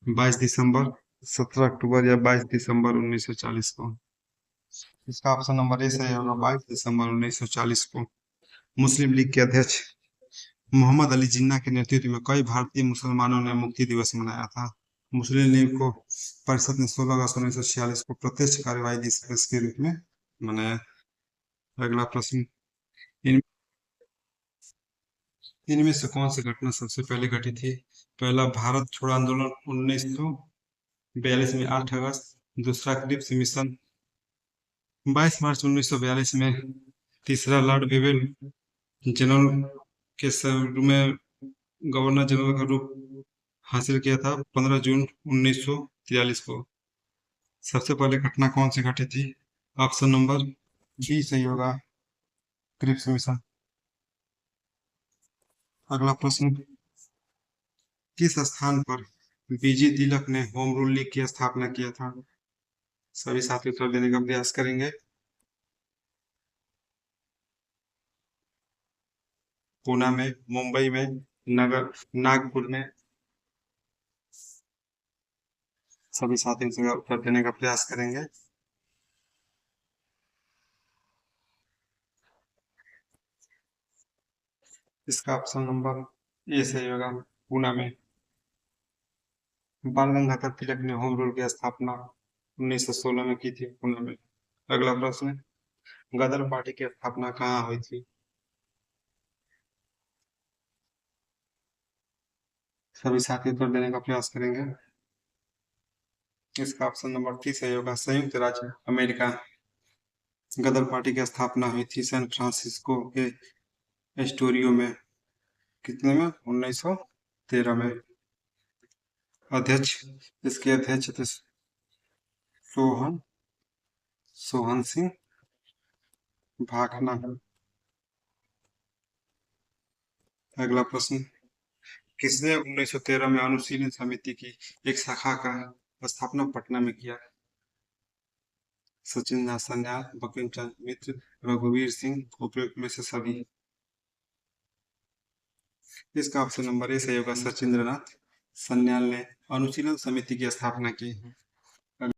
Speaker 1: 22 दिसंबर, 17 अक्टूबर या 22 दिसंबर 1940 को? इसका ऑप्शन नंबर ए सही होगा, 22 दिसंबर 1940 को। मुस्लिम लीग के अध्यक्ष मोहम्मद अली जिन्ना के नेतृत्व में कई भारतीय मुसलमानों ने मुक्ति दिवस मनाया था। मुस्लिम लीग को परिषद ने 16 अगस्त 1946 को प्रत्यक्ष कार्यवाही दिवस के रूप में मनाया। अगला प्रश्न, इन इनमें से कौन सी घटना सबसे पहले घटी थी? पहला, भारत छोड़ो आंदोलन 1942 में 8 अगस्त। दूसरा, क्रिप्स मिशन 22 मार्च 1942 में। तीसरा, लॉर्ड वेवेल जनरल के में गवर्नर जनरल का रूप हासिल किया था 15 जून 1943 को। सबसे पहले घटना कौन सी घटी थी? ऑप्शन नंबर बी सही होगा, क्रिप्स मिशन। अगला प्रश्न, किस स्थान पर बीजी तिलक ने होम रूल लीग की स्थापना किया था? सभी साथी उत्तर देने का प्रयास करेंगे। पूना में, मुंबई में, नगर नागपुर में? सभी साथी इसका उत्तर देने का प्रयास करेंगे। इसका ऑप्शन नंबर ए सही होगा, पूना में। बाल गंगाधर तिलक ने होम रूल की स्थापना 1916 में की थी, पुणे में। अगला प्रश्न, गदर पार्टी की स्थापना कहाँ हुई थी? सभी साथी उत्तर देने का प्रयास करेंगे। इसका ऑप्शन नंबर 30 सही होगा, संयुक्त राज्य अमेरिका। गदर पार्टी की स्थापना हुई थी सैन फ्रांसिस्को के एस्टोरियो में। कितने में? 1913 में। अध्यक्ष, इसके अध्यक्ष थे सोहन सोहन सिंह भाखना। अगला प्रश्न, किसने 1913 में अनुशीलन समिति की एक शाखा का स्थापना पटना में किया? सचिन नाथ सन्याल, बंकिम चंद्र मित्र, रघुवीर सिंह, उपयुक्त में से सभी। इसका ऑप्शन नंबर ए सही होगा, सचिंद्र नाथ सन्याल ने अनुशीलन समिति की स्थापना की।